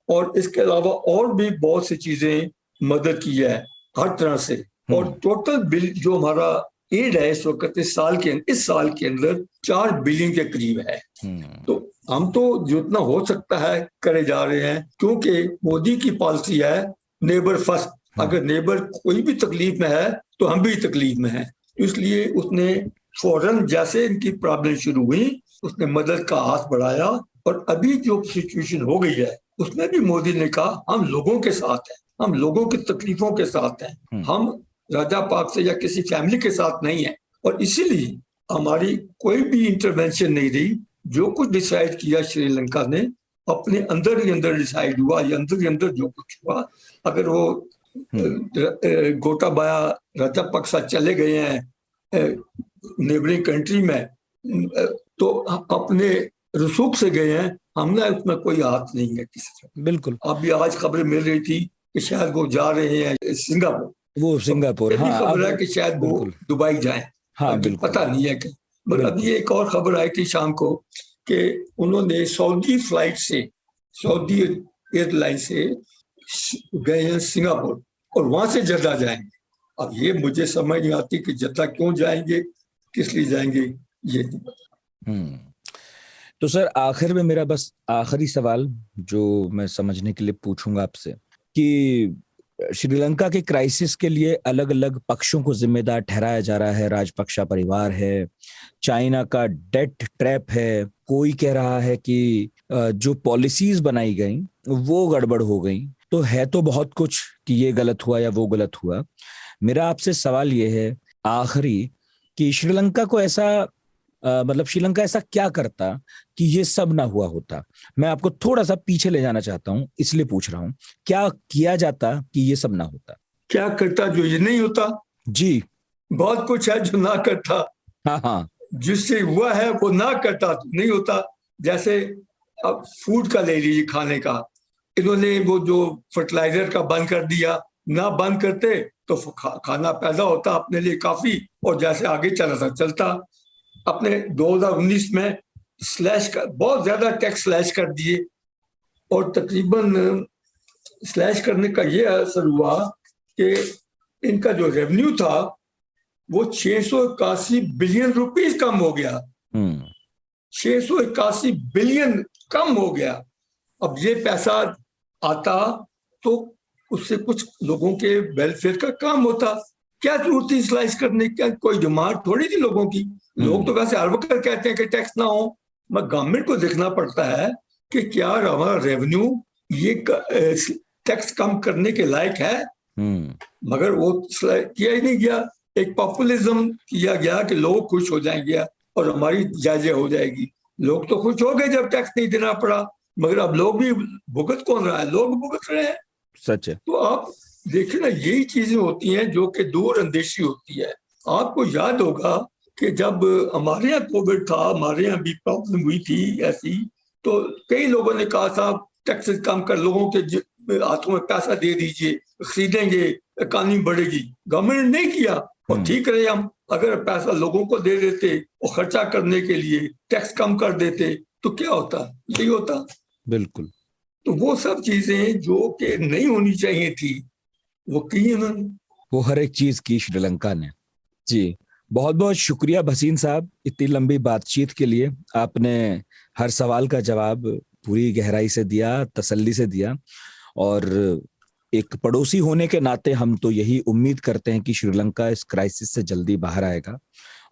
Speaker 5: और इसके अलावा और भी बहुत सी चीजें मदद की है हर तरह से। और टोटल बिल जो हमारा एड है इस वक्त इस साल के अंदर 4 बिलियन के करीब है। तो हम तो जितना हो सकता है करे जा रहे हैं, क्योंकि मोदी की पॉलिसी है नेबर फर्स्ट। अगर नेबर कोई भी तकलीफ में है तो हम भी तकलीफ में हैं, इसलिए उसने फौरन जैसे इनकी प्रॉब्लम शुरू हुई उसने मदद का हाथ बढ़ाया। और अभी जो सिचुएशन हो गई है उसमें भी मोदी ने कहा हम लोगों के साथ हैं, हम लोगों की तकलीफों के साथ हैं, हम राजा पाक से या किसी फैमिली के साथ नहीं है। और इसीलिए हमारी कोई भी इंटरवेंशन नहीं रही। जो कुछ डिसाइड किया श्रीलंका ने अपने अंदर ही अंदर डिसाइड हुआ, या अंदर ही अंदर जो कुछ हुआ। अगर वो गोटाबाया राजापक्सा चले गए हैं नेबरिंग कंट्री में तो अपने रसूख से गए हैं, हमने उसमें कोई हाथ नहीं है किसी तरह।
Speaker 2: बिल्कुल।
Speaker 5: अभी आज खबर मिल रही थी कि शायद वो जा रहे हैं सिंगापुर।
Speaker 2: वो सिंगापुर, हाँ,
Speaker 5: खबर है कि शायद वो दुबई जाए,
Speaker 2: हाँ, बिल्कुल,
Speaker 5: पता नहीं है कि। मगर अभी एक और खबर आई थी शाम को कि उन्होंने सऊदी फ्लाइट से, सऊदी एयरलाइन से गए हैं सिंगापुर और वहां से जद्दा जाएंगे। अब ये मुझे समझ नहीं आती कि जद्दा क्यों जाएंगे, किस लिए जाएंगे, ये नहीं पता।
Speaker 2: तो सर आखिर में मेरा बस आखिरी सवाल जो मैं समझने के लिए पूछूंगा आपसे कि श्रीलंका के क्राइसिस के लिए अलग अलग पक्षों को जिम्मेदार ठहराया जा रहा है। राजपक्षा परिवार है, चाइना का डेट ट्रैप है, कोई कह रहा है कि जो पॉलिसीज बनाई गई वो गड़बड़ हो गई। तो है तो बहुत कुछ कि ये गलत हुआ या वो गलत हुआ। मेरा आपसे सवाल ये है आखिरी कि श्रीलंका को ऐसा श्रीलंका ऐसा क्या करता कि ये सब ना हुआ होता। मैं आपको थोड़ा सा पीछे ले जाना चाहता हूं, इसलिए पूछ रहा हूं क्या किया जाता कि ये सब ना होता।
Speaker 5: क्या करता जो ये नहीं होता?
Speaker 2: जी,
Speaker 5: बहुत कुछ है जो ना करता।
Speaker 2: हाँ,
Speaker 5: जिससे हुआ है वो ना करता तो नहीं होता। जैसे अब फूड का ले लीजिए, खाने का, इन्होंने वो जो फर्टिलाइजर का बंद कर दिया, ना बंद करते तो खाना पैदा होता अपने लिए काफी, और जैसे आगे चला चलता। अपने 2019 में स्लैश कर, बहुत ज्यादा टैक्स स्लैश कर दिए, और तकरीबन स्लैश करने का ये असर हुआ कि इनका जो रेवेन्यू था वो 681 बिलियन रुपीस कम हो गया। 681 बिलियन कम हो गया। अब ये पैसा आता तो उससे कुछ लोगों के वेलफेयर का काम होता। क्या जरूरत थी स्लाइस करने की? कोई डिमांड थोड़ी थी लोगों की। लोग तो वैसे हर वक्त कहते हैं कि टैक्स ना हो, मगर गवर्नमेंट को देखना पड़ता है कि क्या हमारा रेवेन्यू ये टैक्स कम करने के लायक है। मगर वो किया ही नहीं गया। एक पॉपुलिज्म किया गया कि लोग खुश हो जाएंगे और हमारी जायजे हो जाएगी। लोग तो खुश हो गए जब टैक्स नहीं देना पड़ा, मगर अब लोग भी भुगत कौन रहा है? लोग भुगत रहे हैं।
Speaker 2: सच है।
Speaker 5: तो आप देखिए ना, यही चीजें होती हैं जो कि दूर अंदेशी होती है। आपको याद होगा कि जब हमारे यहाँ कोविड था, हमारे यहाँ भी प्रॉब्लम हुई थी ऐसी, तो कई लोगों ने कहा था टैक्सेस कम कर, लोगों के हाथों में पैसा दे दीजिए, खरीदेंगे, इकॉनमी बढ़ेगी। गवर्नमेंट ने नहीं किया और ठीक रहे हम। अगर पैसा लोगों को दे देते और खर्चा करने के लिए टैक्स कम कर देते तो क्या होता? यही होता।
Speaker 2: बिल्कुल।
Speaker 5: तो वो सब चीजें जो कि नहीं होनी चाहिए थी वो की उन्होंने।
Speaker 2: वो हर एक चीज की श्रीलंका ने। जी, बहुत बहुत शुक्रिया भसीन साहब इतनी लंबी बातचीत के लिए। आपने हर सवाल का जवाब पूरी गहराई से दिया, तसल्ली से दिया, और एक पड़ोसी होने के नाते हम तो यही उम्मीद करते हैं कि श्रीलंका इस क्राइसिस से जल्दी बाहर आएगा।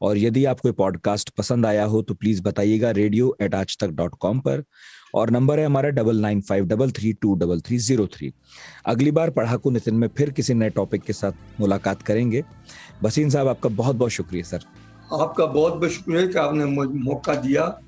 Speaker 2: और यदि आपको पॉडकास्ट पसंद आया हो तो प्लीज बताइएगा radio@aajtak.com पर, और नंबर है हमारा 9953323303। अगली बार पढ़ाकू नितिन में फिर किसी नए टॉपिक के साथ मुलाकात करेंगे। भसीन साहब, आपका बहुत बहुत शुक्रिया सर।
Speaker 5: आपका बहुत बहुत शुक्रिया कि आपने मुझे मौका दिया